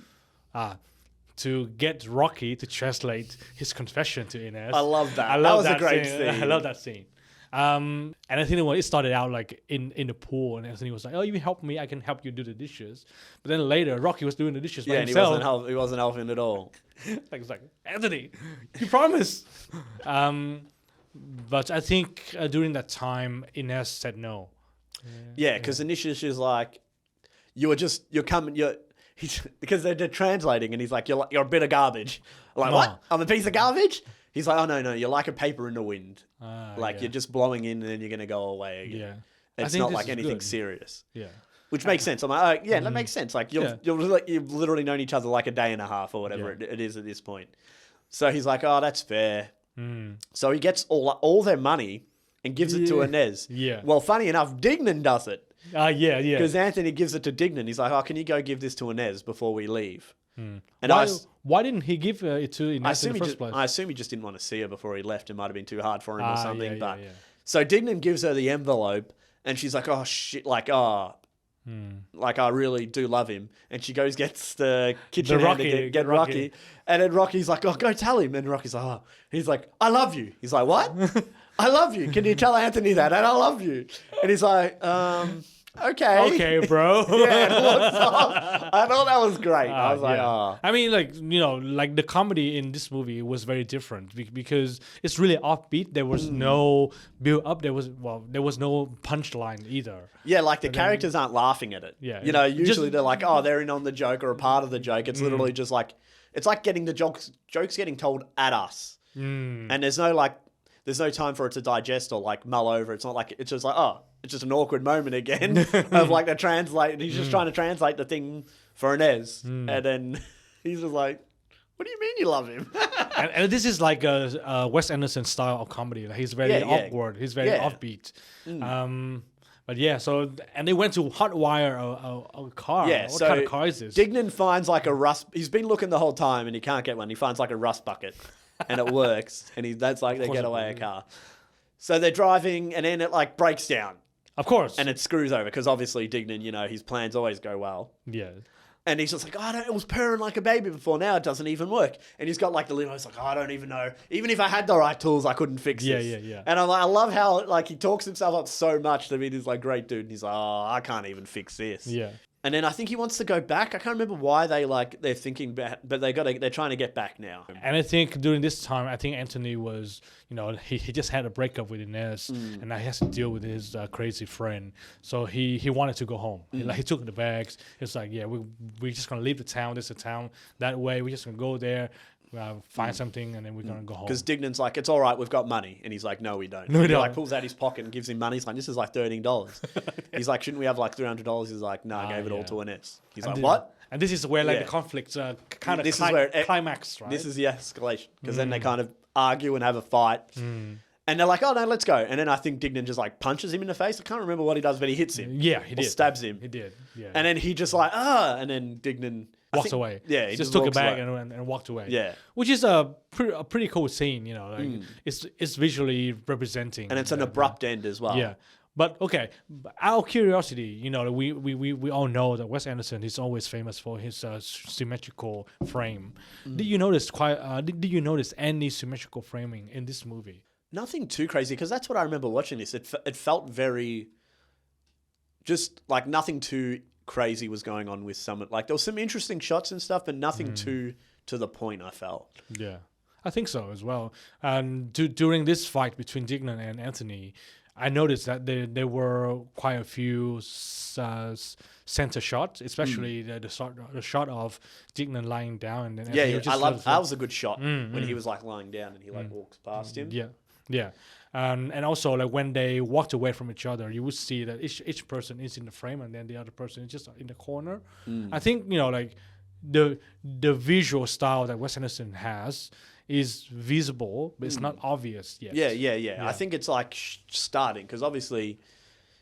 get Rocky to translate his confession to Inez. I love that. That was a great scene. I love that scene. And I think it started out like in the pool, and Anthony was like, "Oh, you help me, I can help you do the dishes." But then later, Rocky was doing the dishes by himself. And he wasn't helping at all. It's like, Anthony, you promised. But I think during that time, Inez said no. Yeah, because initially she's like, because they're translating, and he's like, you're a bit of garbage. I'm like, what? I'm a piece of garbage? He's like, oh, no, you're like a paper in the wind. You're just blowing in and then you're going to go away again. Yeah. It's not like anything serious. Yeah. Which makes sense. I'm like, oh, yeah, that makes sense. Like, you've literally known each other like a day and a half or whatever it is at this point. So he's like, oh, that's fair. So he gets all their money and gives it to Inez. Yeah. Well, funny enough, Dignan does it. Yeah. Because Anthony gives it to Dignan. He's like, oh, can you go give this to Inez before we leave? And why didn't he give it to Inez in the first place? I assume he just didn't want to see her before he left. It might have been too hard for him or something. So Dignan gives her the envelope, and she's like, oh, shit, like, like, I really do love him. And she gets the kitchen hand to get Rocky. And then Rocky's like, oh, go tell him. And Rocky's like, oh. He's like, I love you. He's like, what? I love you. Can you tell Anthony that? And I love you. And he's like, okay. Okay, bro. Yeah, and walks off. I thought that was great. I was like, oh. I mean, like, like the comedy in this movie was very different because it's really offbeat. There was no build up. There was no punchline either. Yeah, like the characters aren't laughing at it. Yeah. Usually they're like, oh, they're in on the joke or a part of the joke. It's literally just like, it's like getting the jokes getting told at us. And there's no time for it to digest or like mull over. It's not like, it's just like, oh, it's just an awkward moment again of like the translate. He's just trying to translate the thing for Inez. And then he's just like, what do you mean you love him? and this is like a Wes Anderson style of comedy. Like, he's very awkward. He's very offbeat. But yeah, and they went to hotwire a car. Yeah, what kind of car is this? Dignan finds like a rust. He's been looking the whole time and he can't get one. He finds like a rust bucket. And it works, and that's like they get away a car. So they're driving, and then it like breaks down. Of course. And it screws over, because obviously Dignan, his plans always go well. Yeah. And he's just like, oh, it was purring like a baby before. Now it doesn't even work. And he's got like the limo. He's like, oh, I don't even know. Even if I had the right tools, I couldn't fix this. Yeah. And I love how like he talks himself up so much to be this like great dude. And he's like, oh, I can't even fix this. Yeah. And then I think he wants to go back. I can't remember why they're thinking back, but they're trying to get back now. And I think during this time, I think Anthony was, he just had a breakup with Inez, and now he has to deal with his crazy friend. So he wanted to go home. He took the bags. It's like, yeah, we're just gonna leave the town. This is a town that way. We're just gonna go there, find something, and then we're gonna go home. Because Dignan's like, it's all right, we've got money, and he's like, no, we don't. No, we he don't. like pulls out his pocket and gives him money. He's like, this is like $13. He's like, shouldn't we have like $300? He's like, no, I gave it all to Inez. He's like, what? And this is where like the conflict kind of climax, right? This is the escalation because then they kind of argue and have a fight. And they're like, oh, no, let's go. And then I think Dignan just like punches him in the face. I can't remember what he does, but he hits him. Yeah, he did. Stabs him. He did, yeah. And then he just like, and then Dignan... walks away. Yeah, he just took it back and walked away. Yeah. Which is a pretty cool scene, It's visually representing. And it's an abrupt end as well. Yeah. But okay, out of curiosity, we all know that Wes Anderson is always famous for his symmetrical frame. Did you notice any symmetrical framing in this movie? Nothing too crazy, because that's what I remember watching this. It felt very, just like nothing too crazy was going on with some. Like there was some interesting shots and stuff, but nothing too to the point. I felt. Yeah, I think so as well. And during this fight between Dignan and Anthony, I noticed that there were quite a few center shots, especially the shot of Dignan lying down. And then that was a good shot when he was like lying down and he like walks past him. Yeah. And also like when they walked away from each other, you would see that each person is in the frame and then the other person is just in the corner. I think like the visual style that Wes Anderson has is visible, but it's not obvious yet. Yeah. I think it's like starting, because obviously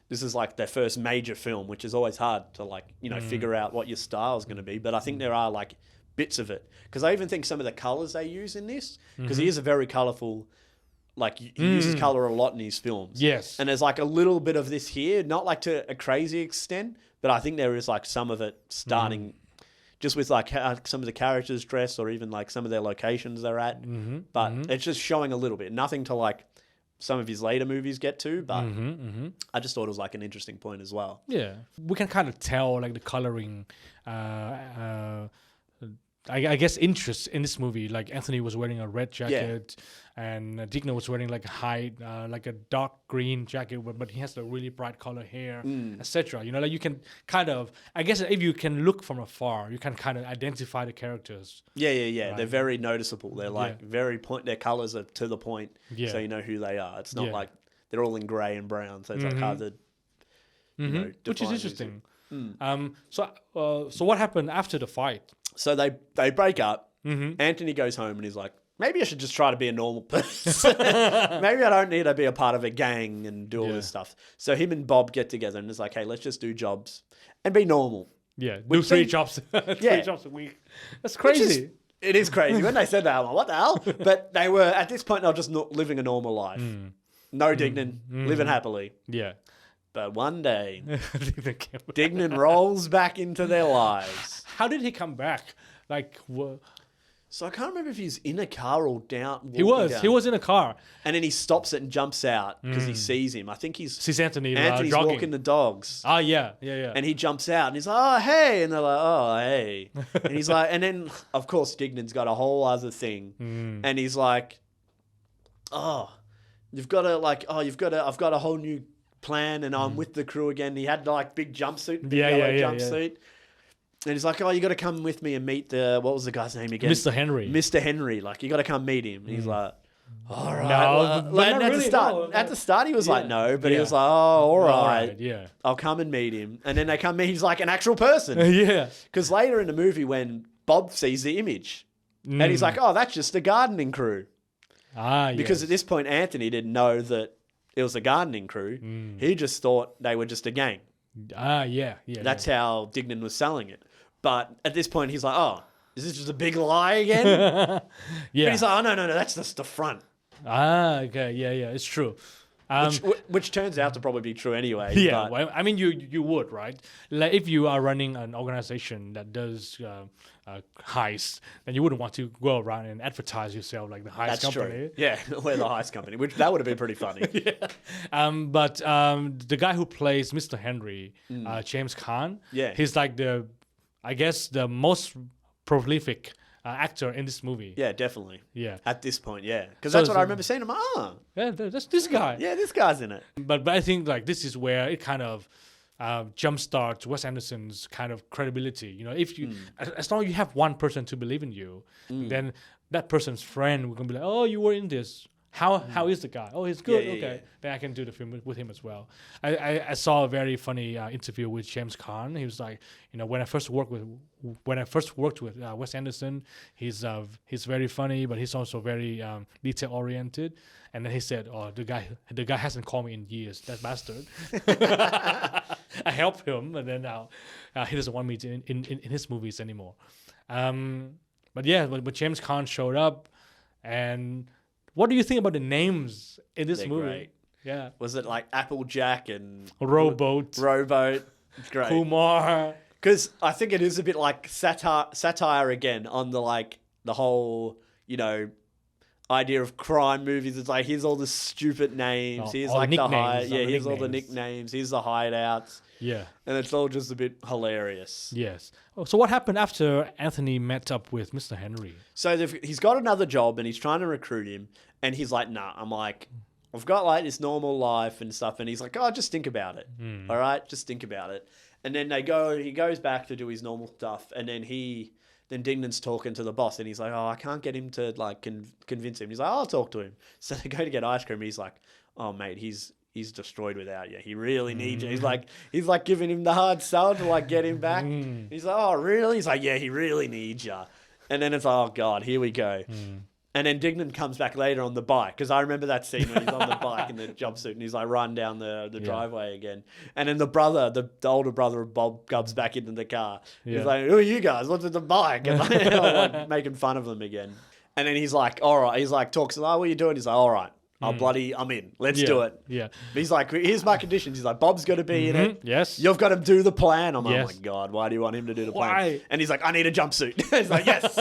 this is like their first major film, which is always hard to like figure out what your style is going to be. But I think there are like bits of it, because I even think some of the colors they use in this, because he is a very colorful. Like, he uses colour a lot in his films. Yes. And there's, like, a little bit of this here, not, like, to a crazy extent, but I think there is, like, some of it starting just with, like, how some of the characters dress or even, like, some of their locations they're at. But it's just showing a little bit. Nothing to, like, some of his later movies get to, but I just thought it was, like, an interesting point as well. Yeah. We can kind of tell, like, the colouring... I guess interest in this movie, like Anthony was wearing a red jacket and Dignan was wearing like a dark green jacket, but he has the really bright color hair, etc. Like you can kind of, I guess if you can look from afar, you can kind of identify the characters. Yeah. Right? They're very noticeable. They're like very their colors are to the point, so you know who they are. It's not like they're all in gray and brown, so it's like hard to, which is interesting. So what happened after the fight? So they break up. Anthony goes home and he's like, maybe I should just try to be a normal person. Maybe I don't need to be a part of a gang and do all this stuff. So him and Bob get together and it's like, hey, let's just do jobs and be normal. Yeah, do three jobs. Three jobs a week. That's crazy. It is crazy. When they said that, I'm like, what the hell? But they were, at this point, they were just not living a normal life. No Dignan, living happily. Yeah. But one day, Dignan rolls back into their lives. How did he come back? Like, so I can't remember if he's in a car or down. He was in a car, and then he stops it and jumps out because he sees him. I think sees Anthony's jogging. Walking the dogs. Ah, yeah. And he jumps out and he's like, oh hey, and they're like, oh hey, and he's like, and then of course Dignan's got a whole other thing, and he's like, oh, I've got a whole new plan and I'm with the crew again. He had like big jumpsuit, jumpsuit. And he's like, oh, you got to come with me and meet what was the guy's name again? Mr. Henry. Like, you got to come meet him. And he's like, all right. No, at the start, he was like, no, but he was like, oh, all right. Yeah. I'll come and meet him. And then they come meet, he's like an actual person. Yeah. Because later in the movie, when Bob sees the image, and he's like, oh, that's just a gardening crew. Because at this point, Anthony didn't know that it was a gardening crew. He just thought they were just a gang. That's how Dignan was selling it. But at this point, he's like, oh, is this just a big lie again? But he's like, oh, no, that's just the front. Okay, yeah, it's true. Which turns out to probably be true anyway. Yeah, but- well, I mean, you would, right? Like if you are running an organization that does heists, then you wouldn't want to go around and advertise yourself like the heist That's company. true. Yeah, we're the heist company, which that would have been pretty funny. But the guy who plays Mr. Henry, James Caan, Yeah. he's like I guess the most prolific actor in this movie. Yeah, definitely. Yeah. At this point, yeah. Because So that's what it's- I remember seeing him. Yeah, that's this guy. Yeah, this guy's in it. But I think like this is where it kind of jumpstarts Wes Anderson's kind of credibility. You know, if you as long as you have one person to believe in you, then that person's friend will gonna be like, oh, you were in this. How is the guy? Oh, he's good. Yeah, Okay, yeah. then I can do the film with him as well. I saw a very funny interview with James Caan. He was like, you know, when I first worked with Wes Anderson, he's very funny, but he's also very detail oriented. And then he said, "Oh, the guy hasn't called me in years. That bastard." I helped him, and then now he doesn't want me to in his movies anymore. But yeah, but James Caan showed up, and what do you think about the names in this They're movie? great. Yeah, Was it like Applejack and Rowboat, Rowboat? It's great. Kumar. Because I think it is a bit like satire again on the whole, idea of crime movies. It's like, here's all the stupid names. Here's all like the nicknames, here's all the nicknames. nicknames. Here's the hideouts. Yeah. And it's all just a bit hilarious. Yes. Oh, so what happened after Anthony met up with Mr. Henry? So he's got another job and he's trying to recruit him. And he's like, nah. I'm like, I've got like this normal life and stuff. And he's like, oh, just think about it. All right, just think about it. And then he goes back to do his normal stuff. And then then Dignan's talking to the boss and he's like, oh, I can't get him to like convince him. He's like, I'll talk to him. So they go to get ice cream. And he's like, oh, mate, he's destroyed without you. He really needs you. He's like giving him the hard sell to like get him back. He's like, oh, really? He's like, yeah, he really needs you. And then it's like, oh, God, here we go. And then Dignan comes back later on the bike, because I remember that scene when he's on the bike in the jumpsuit and he's like running down the driveway again. And then the older brother of Bob comes back into the car. Yeah. He's like, who are you guys? What's with the bike? And like making fun of them again. And then he's like, all right. He's like, talks, what are you doing? He's like, all right. I'm in. Let's do it. Yeah. But he's like, here's my conditions. He's like, Bob's got to be in it. Yes. You've got to do the plan. I'm like, Yes. oh my God, why do you want him to do the Why? plan? And he's like, I need a jumpsuit. He's like, yes,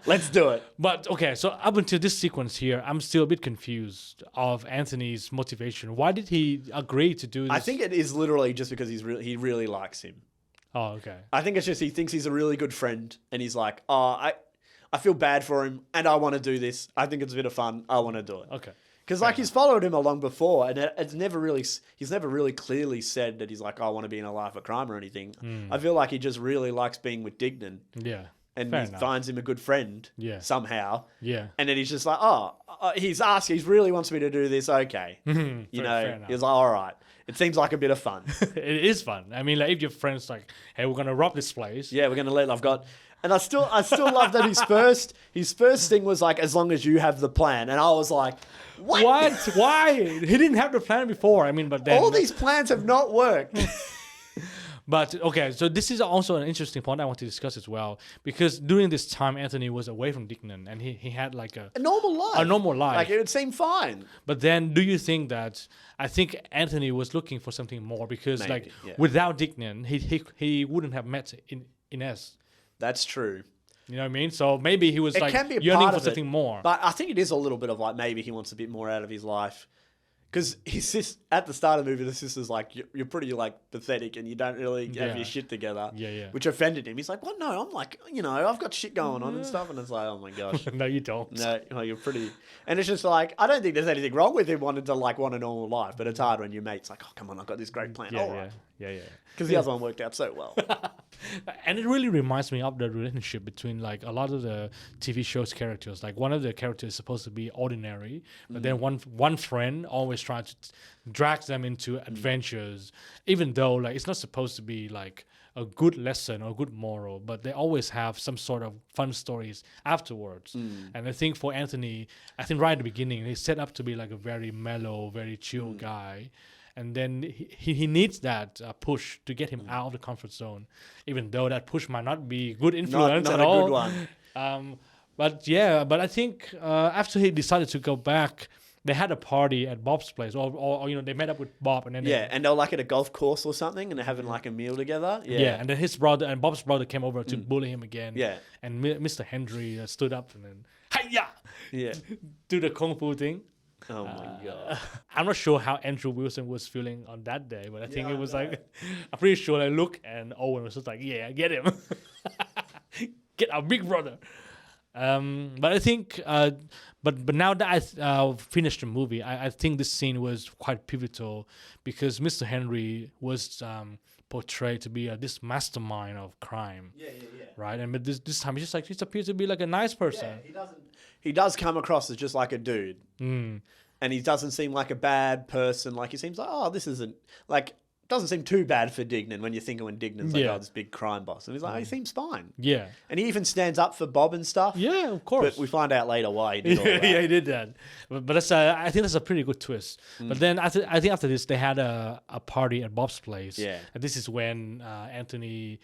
let's do it. But okay, so up until this sequence here, I'm still a bit confused of Anthony's motivation. Why did he agree to do this? I think it is literally just because he really likes him. Oh, okay. I think it's just he thinks he's a really good friend, and he's like, oh, I feel bad for him, and I want to do this. I think it's a bit of fun. I want to do it. Okay. Because like he's followed him along before, and he's never really clearly said that he's like, I want to be in a life of crime or anything. I feel like he just really likes being with Dignan, Yeah. and Fair he enough. finds him a good friend. Yeah. Somehow. Yeah. And then he's just like, he really wants me to do this. Okay. Fair enough. He's like, all right. It seems like a bit of fun. It is fun. I mean, like if your friend's like, "Hey, we're gonna rob this place." Yeah, we're gonna let. And I still love that his first thing was like, as long as you have the plan, and I was like, what? Why? He didn't have the plan before. I mean, but then All these plans have not worked. But okay, so this is also an interesting point I want to discuss as well, because during this time Anthony was away from Dignan and he had like A normal life. A normal life. Like it would seem fine. But then, do you think that I think Anthony was looking for something more, because Maybe, like yeah. without Dignan he wouldn't have met Inez. That's true. You know what I mean? So maybe he was It like can be a yearning part for of something it, more. But I think it is a little bit of like maybe he wants a bit more out of his life. Because at the start of the movie, the sister's like, you're pretty like pathetic and you don't really have Yeah. your shit together. Yeah, yeah. Which offended him. He's like, what? No, I'm like, I've got shit going on and stuff. And it's like, oh my gosh. No, you don't. No, well, you're pretty. And it's just like, I don't think there's anything wrong with him wanting to like want a normal life, but it's hard when your mate's like, oh, come on, I've got this great plan. Yeah, All right. yeah. Because the other one worked out so well. And it really reminds me of the relationship between like a lot of the TV shows characters. Like one of the characters is supposed to be ordinary, but then one friend always tries to drag them into adventures, even though like it's not supposed to be like a good lesson or a good moral, but they always have some sort of fun stories afterwards. And I think for Anthony, right at the beginning, he set up to be like a very mellow, very chill guy. And then he needs that push to get him out of the comfort zone, even though that push might not be good influence not at a all. good one. But I think after he decided to go back, they had a party at Bob's place, or they met up with Bob, and then and they're like at a golf course or something, and they're having like a meal together. and then his brother and Bob's brother came over to bully him again. Yeah. And Mr. Henry stood up and then hiya, Yeah. do the kung fu thing. Oh my god. I'm not sure how Andrew Wilson was feeling on that day, but I think it was like, I'm pretty sure like Luke and Owen was just like, yeah, get him, get our big brother. But I think, but now that I finished the movie, I think this scene was quite pivotal because Mr. Henry was portrayed to be this mastermind of crime. Yeah. Right, and but this time he just appears to be like a nice person. Yeah, he does come across as just like a dude, and he doesn't seem like a bad person. Like he seems like, oh, this isn't like. Doesn't seem too bad for Dignan when you think of when Dignan's like, oh, this big crime boss. And he's like, oh, he seems fine. Yeah. And he even stands up for Bob and stuff. Yeah, of course. But we find out later why he did all that. Yeah, he did that. But that's I think that's a pretty good twist. But then I think after this, they had a party at Bob's place. Yeah. And this is when Anthony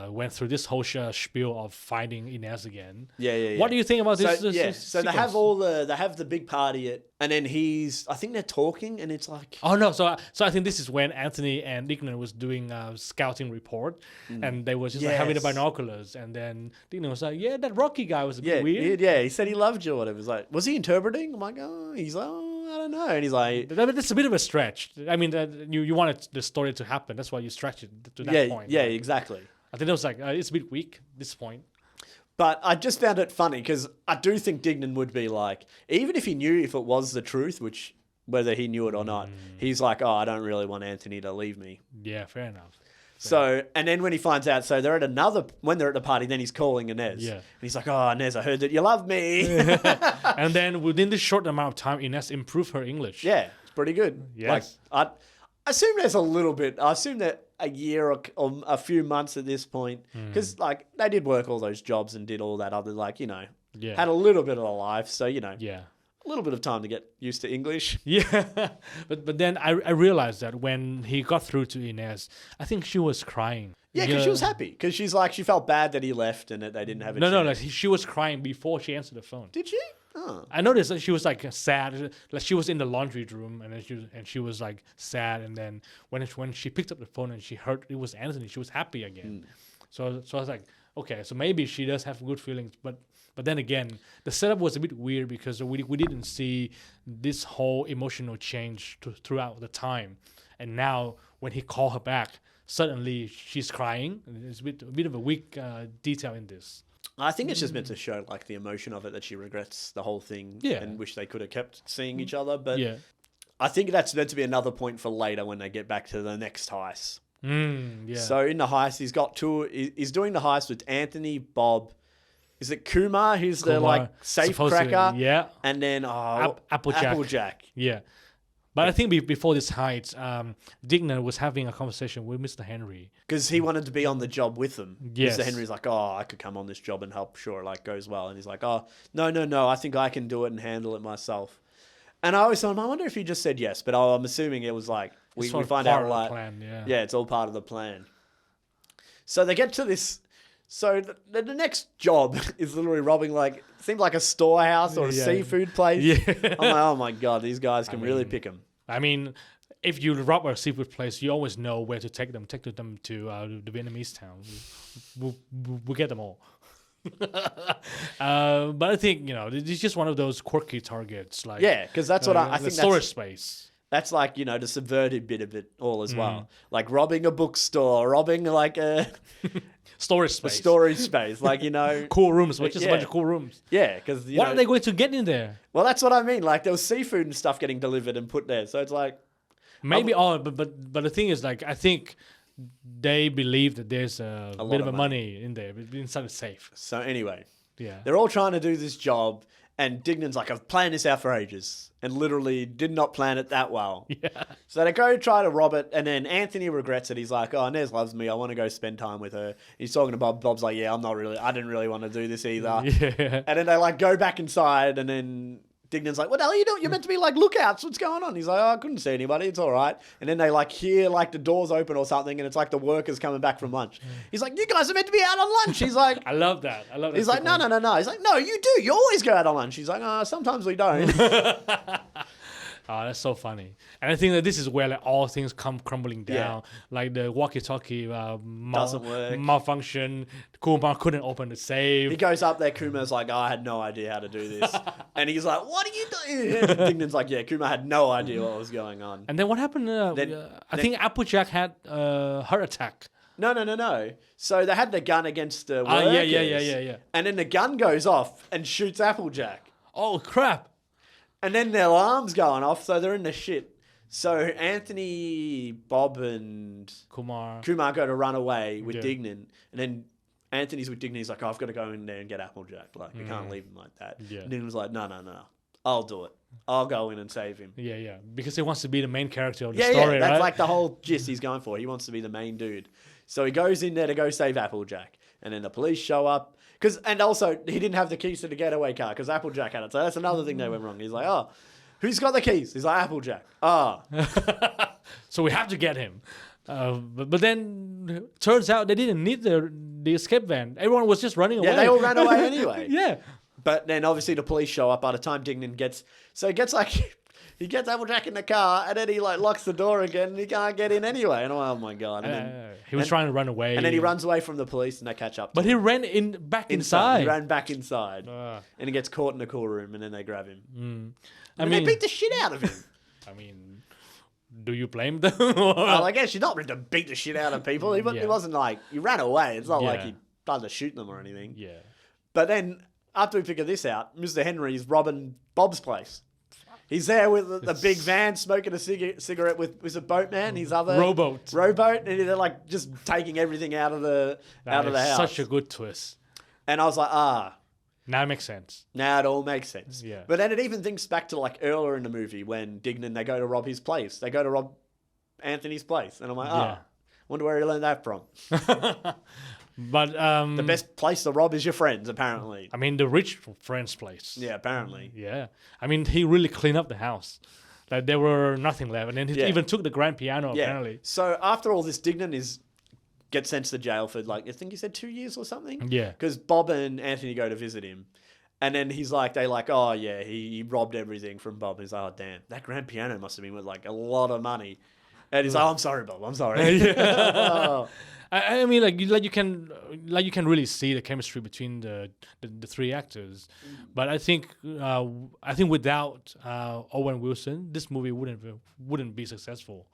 went through this whole spiel of finding Inez again. Yeah. What do you think about this? So they sequence? have the big party and then I think they're talking and it's like, oh no, so I think this is when Anthony and Dignan was doing a scouting report and they were just like having the binoculars, and then Dignan was like, yeah, that Rocky guy was a bit weird. He said he loved you or whatever. It was like, was he interpreting? I'm like, oh, he's like, oh, I don't know. And he's like, that's a bit of a stretch. I mean, you wanted the story to happen. That's why you stretch it to that point. Yeah, right? exactly. I think it was like, it's a bit weak at this point. But I just found it funny because I do think Dignan would be like, even if he knew if it was the truth, which whether he knew it or not, he's like, oh, I don't really want Anthony to leave me. Yeah, fair enough. So, and then when he finds out, so when they're at the party, then he's calling Inez. Yeah. And he's like, oh, Inez, I heard that you love me. And then within this short amount of time, Inez improved her English. Yeah, it's pretty good. Yes. Like, I assume there's a little bit, I assume that a year or a few months at this point, because like they did work all those jobs and did all that other, like, had a little bit of a life. So, a little bit of time to get used to English. Yeah. But then I realized that when he got through to Inez, I think she was crying. Yeah, because she was happy. Because she's like, she felt bad that he left and that they didn't have a chance. No, like she was crying before she answered the phone. Did she? Oh. I noticed that she was like sad. Like she was in the laundry room and then she was like sad. And then when she picked up the phone and she heard it was Anthony, she was happy again. So I was like, okay, so maybe she does have good feelings. But then again, the setup was a bit weird because we didn't see this whole emotional change throughout the time. And now when he called her back, suddenly she's crying. It's a bit of a weak detail in this. I think it's just meant to show like the emotion of it, that she regrets the whole thing and wish they could have kept seeing each other. But I think that's meant to be another point for later when they get back to the next heist. So in the heist, he's doing the heist with Anthony, Bob. Is it Kumar who's the like safe cracker? Yeah. And then Applejack. Yeah. But I think before this heist, Dignan was having a conversation with Mr. Henry. Because he wanted to be on the job with them. Yes. Mr. Henry's like, oh, I could come on this job and help. Sure, like goes well. And he's like, oh, no, I think I can do it and handle it myself. And I always thought, I wonder if he just said yes. But I'm assuming it was like, we find out like, plan, it's all part of the plan. So they get to this. So the next job is literally robbing seems like a storehouse or a seafood place. Yeah. I'm like, oh my God, these guys can really pick them. I mean, if you rob a seafood place, you always know where to take them. Take them to the Vietnamese town. We'll get them all. But I think, it's just one of those quirky targets. Like because that's what I think. Storage space. That's like, the subverted bit of it all as well. Like robbing a bookstore, robbing like a... storage space. A storage space, like, cool rooms, which is a bunch of cool rooms. Yeah, because, what are they going to get in there? Well, that's what I mean. Like, there was seafood and stuff getting delivered and put there. So it's like... Maybe but the thing is, like, I think they believe that there's a bit of money in there, inside the safe. So anyway, yeah, they're all trying to do this job, and Dignan's like, I've planned this out for ages, and literally did not plan it that well. Yeah. So they go try to rob it, and then Anthony regrets it. He's like, oh, Inez loves me. I want to go spend time with her. He's talking to Bob. Bob's like, yeah, I didn't really want to do this either. Yeah. And then they like go back inside, and then Dignan's like, what the hell are you doing? You're meant to be like lookouts. What's going on? He's like, oh, I couldn't see anybody. It's all right. And then they like hear like the doors open or something, and it's like the workers coming back from lunch. He's like, you guys are meant to be out on lunch. He's like, I love that. He's like, no. He's like, no, you do. You always go out on lunch. He's like, sometimes we don't. Oh, that's so funny. And I think that this is where like all things come crumbling down. Yeah. Like the walkie-talkie Doesn't work. malfunction. Kumar couldn't open the safe. He goes up there. Kumar's like, I had no idea how to do this. And he's like, what are you doing? And Dignan's like, yeah, Kumar had no idea what was going on. And then what happened? I think Applejack had a heart attack. No. So they had the gun against the workers. Yeah. And then the gun goes off and shoots Applejack. Oh, crap. And then their alarm's going off, so they're in the shit. So Anthony, Bob, and Kumar go to run away with Yeah. Dignan. And then Anthony's with Dignan. He's like, I've got to go in there and get Applejack. Like, we can't leave him like that. Yeah. And Dignan's like, no. I'll do it. I'll go in and save him. Yeah. Because he wants to be the main character of the Yeah, story, that's right? like the whole gist he's going for. He wants to be the main dude. So he goes in there to go save Applejack. And then the police show up. And also, he didn't have the keys to the getaway car because Applejack had it. So that's another thing that went wrong. He's like, oh, who's got the keys? He's like, Applejack. So we have to get him. But then turns out they didn't need the escape van. Everyone was just running away. Yeah, they all ran away anyway. Yeah. But then obviously the police show up by the time Dignan gets... So he gets like... He gets Applejack in the car and then he like locks the door again and he can't get in anyway. And I'm like, oh my God. And then, He was trying to run away. and then he runs away from the police and they catch up. But he ran back inside. He ran back inside. And he gets caught in the cool room and then they grab him. I And mean, they beat the shit out of him. I mean, do you blame them? Well, I guess you're not meant to beat the shit out of people. It wasn't like... He ran away. It's not like he tried to shoot them or anything. Yeah. But then, after we figure this out, Mr. Henry is robbing Bob's place. He's there with the big van smoking a cigarette with a boatman, his other... Rowboat. And they're like just taking everything out of the house. Such a good twist. And I was like, Now it makes sense. now it all makes sense. Yeah. But then it even thinks back to like earlier in the movie when Dignan, they go to rob his place. They go to rob Anthony's place. And I'm like, wonder where he learned that from. But The best place to rob is your friends, apparently. I mean, the rich friend's place. Yeah, apparently. Yeah. I mean, he really cleaned up the house. Like there were nothing left, and then he even took the grand piano. Yeah. Apparently. So after all this, Dignan gets sent to jail for like, I think he said 2 years or something. Yeah. Because Bob and Anthony go to visit him. And then he's like, oh yeah, he robbed everything from Bob. He's like, oh damn, that grand piano must have been worth like a lot of money. And he's like, oh, I'm sorry, Bob, I'm sorry. Oh. I mean, like you can really see the chemistry between the three actors, but I think without Owen Wilson, this movie wouldn't be successful.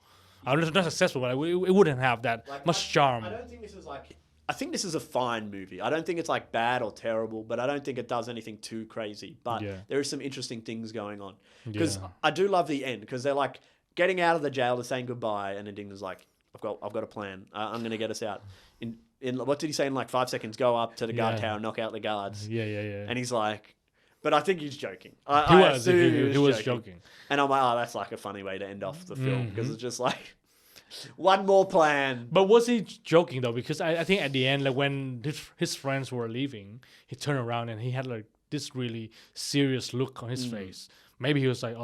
Not successful, but it wouldn't have that much charm. I don't think this is like. I think this is a fine movie. I don't think it's like bad or terrible, but I don't think it does anything too crazy. But there is some interesting things going on because I do love the end because they're like getting out of the jail to saying goodbye, and then Dignan's like, I've got a plan. I'm going to get us out. In what did he say in like 5 seconds? Go up to the guard tower, knock out the guards. Yeah. And he's like, but I think he's joking. He was joking. And I'm like, oh, that's like a funny way to end off the film because it's just like one more plan. But was he joking though? Because I think at the end, like when his friends were leaving, he turned around and he had like this really serious look on his face. Maybe he was like,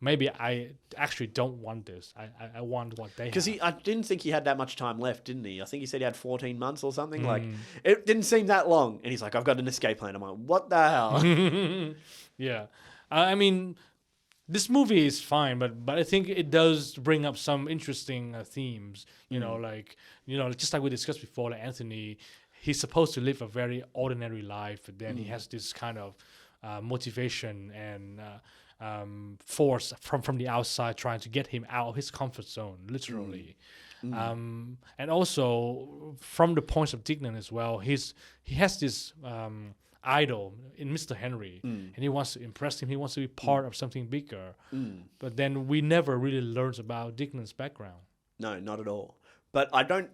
maybe I actually don't want this. I want what they have. Because I didn't think he had that much time left, didn't he? I think he said he had 14 months or something. Like, it didn't seem that long. And he's like, I've got an escape plan. I'm like, what the hell? Yeah. I mean, this movie is fine, but I think it does bring up some interesting themes. You know, just like we discussed before, like Anthony, he's supposed to live a very ordinary life, but then he has this kind of motivation and force from the outside trying to get him out of his comfort zone, literally. And also from the points of Dignan as well, he has this idol in Mr. Henry, and he wants to impress him. He wants to be part of something bigger. But then we never really learns about Dignan's background. No, not at all. But I don't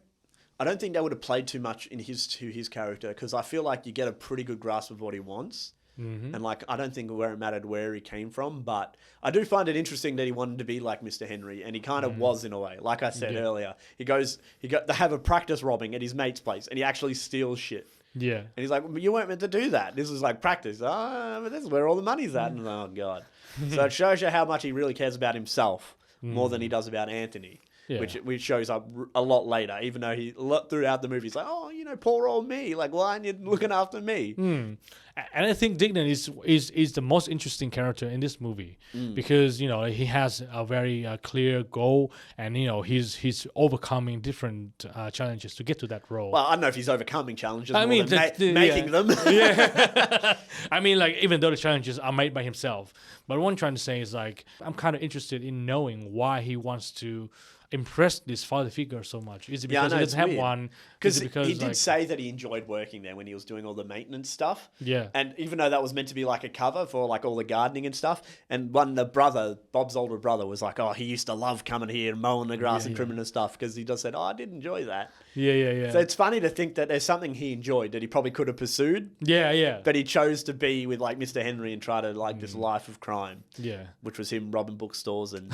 think they would have played too much to his character because I feel like you get a pretty good grasp of what he wants. And like, I don't think where it mattered where he came from, but I do find it interesting that he wanted to be like Mr. Henry, and he kind of was in a way. Like I said earlier, they have a practice robbing at his mate's place, and he actually steals shit. Yeah. And he's like, well, you weren't meant to do that. This was like practice. But this is where all the money's at. And oh, God. So it shows you how much he really cares about himself more than he does about Anthony. Yeah. Which shows up a lot later, even though throughout the movie, he's like, oh, poor old me. Like, why aren't you looking after me? And I think Dignan is the most interesting character in this movie because he has a very clear goal, and he's overcoming different challenges to get to that role. Well, I don't know if he's overcoming challenges. I mean, making them. Yeah. I mean, like, even though the challenges are made by himself, but what I'm trying to say is, like, I'm kind of interested in knowing why he wants to impress this father figure so much. Is it because he doesn't have one? Because he did say that he enjoyed working there when he was doing all the maintenance stuff. Yeah. And even though that was meant to be like a cover for like all the gardening and stuff, and Bob's older brother was like, oh, he used to love coming here and mowing the grass and trimming and stuff, because he just said, oh, I did enjoy that. Yeah. So it's funny to think that there's something he enjoyed that he probably could have pursued. Yeah. But he chose to be with like Mr. Henry and try to like this life of crime. Yeah. Which was him robbing bookstores and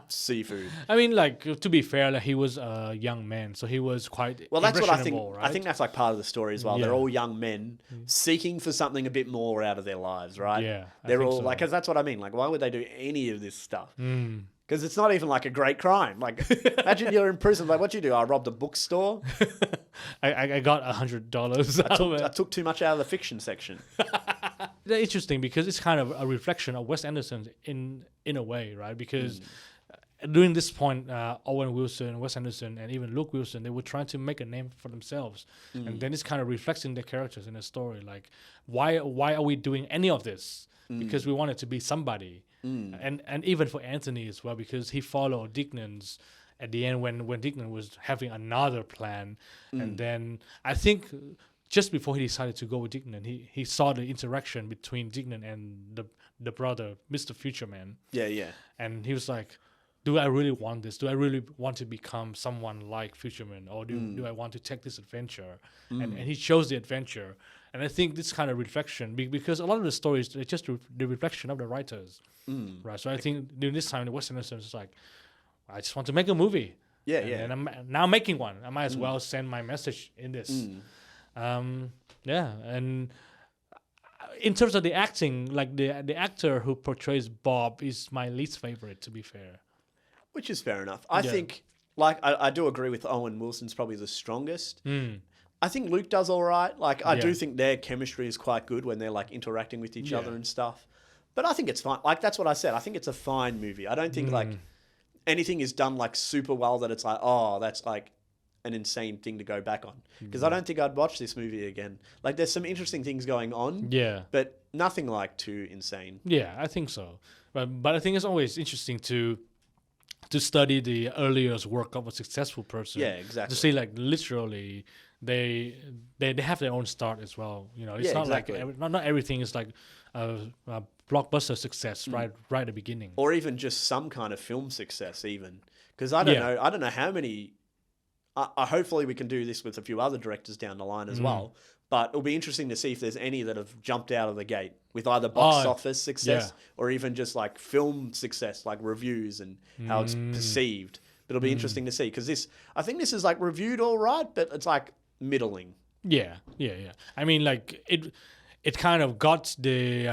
seafood. I mean, like, to be fair, like, he was a young man, so he was quite that's what I think. right? I think that's like part of the story as well. Yeah. They're all young men seeking for something a bit more out of their lives, right? Yeah, they're all like, because that's what I mean. Like, why would they do any of this stuff? Because it's not even like a great crime. Like, imagine you're in prison. Like, what'd you do? I robbed a bookstore. I got $100. I took too much out of the fiction section. That's interesting because it's kind of a reflection of Wes Anderson in a way, right? Because during this point, Owen Wilson, Wes Anderson, and even Luke Wilson, they were trying to make a name for themselves, and then it's kind of reflecting their characters in the story. Like, why are we doing any of this? Because we wanted to be somebody, and even for Anthony as well, because he followed Dignan's at the end when Dignan was having another plan, and then I think just before he decided to go with Dignan, he saw the interaction between Dignan and the brother, Mr. Future Man. Yeah. And he was like, do I really want this? Do I really want to become someone like Fisherman, or do I want to take this adventure? And he chose the adventure. And I think this kind of reflection, because a lot of the stories are just the reflection of the writers, right? So I think during this time, the Wes Anderson is like, I just want to make a movie. Yeah. And I'm now making one. I might as well send my message in this. And in terms of the acting, like the actor who portrays Bob is my least favorite, to be fair. Which is fair enough. I think, like, I do agree with Owen Wilson's probably the strongest. I think Luke does all right. Like, I do think their chemistry is quite good when they're, like, interacting with each other and stuff. But I think it's fine. Like, that's what I said. I think it's a fine movie. I don't think, like, anything is done, like, super well that it's like, oh, that's, like, an insane thing to go back on. Because I don't think I'd watch this movie again. Like, there's some interesting things going on. Yeah. But nothing, like, too insane. Yeah, I think so. But I think it's always interesting to study the earlier work of a successful person. Yeah, exactly. To see, like, literally they have their own start as well. It's not exactly. like not everything is like a blockbuster success right at the beginning, or even just some kind of film success. Even because I don't know how many. Hopefully we can do this with a few other directors down the line as well. But it'll be interesting to see if there's any that have jumped out of the gate with either box office success or even just like film success, like reviews and how it's perceived. But it'll be interesting to see because I think this is like reviewed all right, but it's like middling. Yeah. I mean, like it kind of got the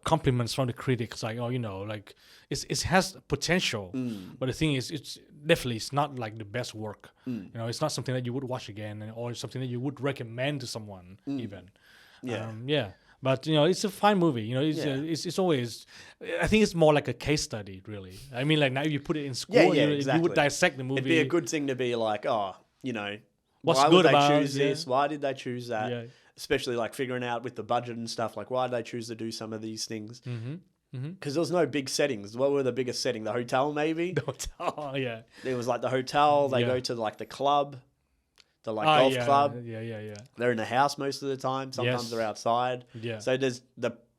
compliments from the critics, like, oh, like it has potential, but the thing is, it's not like the best work. It's not something that you would watch again, or something that you would recommend to someone even. But it's a fine movie. It's always. I think it's more like a case study, really. I mean, like now if you put it in school, exactly. you would dissect the movie. It'd be a good thing to be like, oh, what's why good would they about choose this? Why did they choose that? Yeah. Especially like figuring out with the budget and stuff, like why did they choose to do some of these things? Because there was no big settings. What were the biggest setting? The hotel, maybe? The hotel, yeah. There was like the hotel. They go to like the club, the like golf club. Yeah. They're in the house most of the time. Sometimes they're outside. Yeah. So there's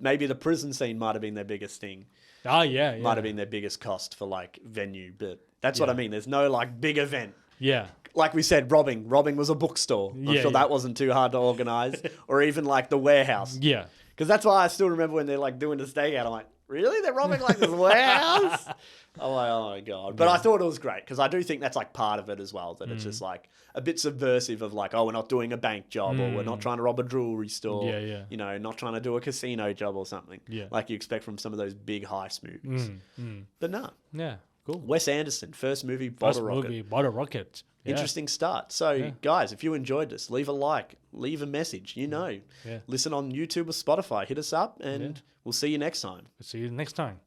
maybe the prison scene might have been their biggest thing. Might have been their biggest cost for like venue, but that's what I mean. There's no like big event. Yeah. Like we said, robbing was a bookstore. I'm sure that wasn't too hard to organize. Or even like the warehouse. Yeah. Because that's why I still remember when they're like doing the stakeout. I'm like, really? They're robbing like this warehouse? I'm like, oh my God. But I thought it was great because I do think that's like part of it as well. That it's just like a bit subversive of like, oh, we're not doing a bank job or we're not trying to rob a jewelry store. You know, not trying to do a casino job or something. Like you expect from some of those big heist movies. But no. Yeah, cool. Wes Anderson, first movie, Bottle Rocket. Yeah. Interesting start. So, guys, if you enjoyed this, leave a like, leave a message. You know, listen on YouTube or Spotify. Hit us up, and we'll see you next time. See you next time.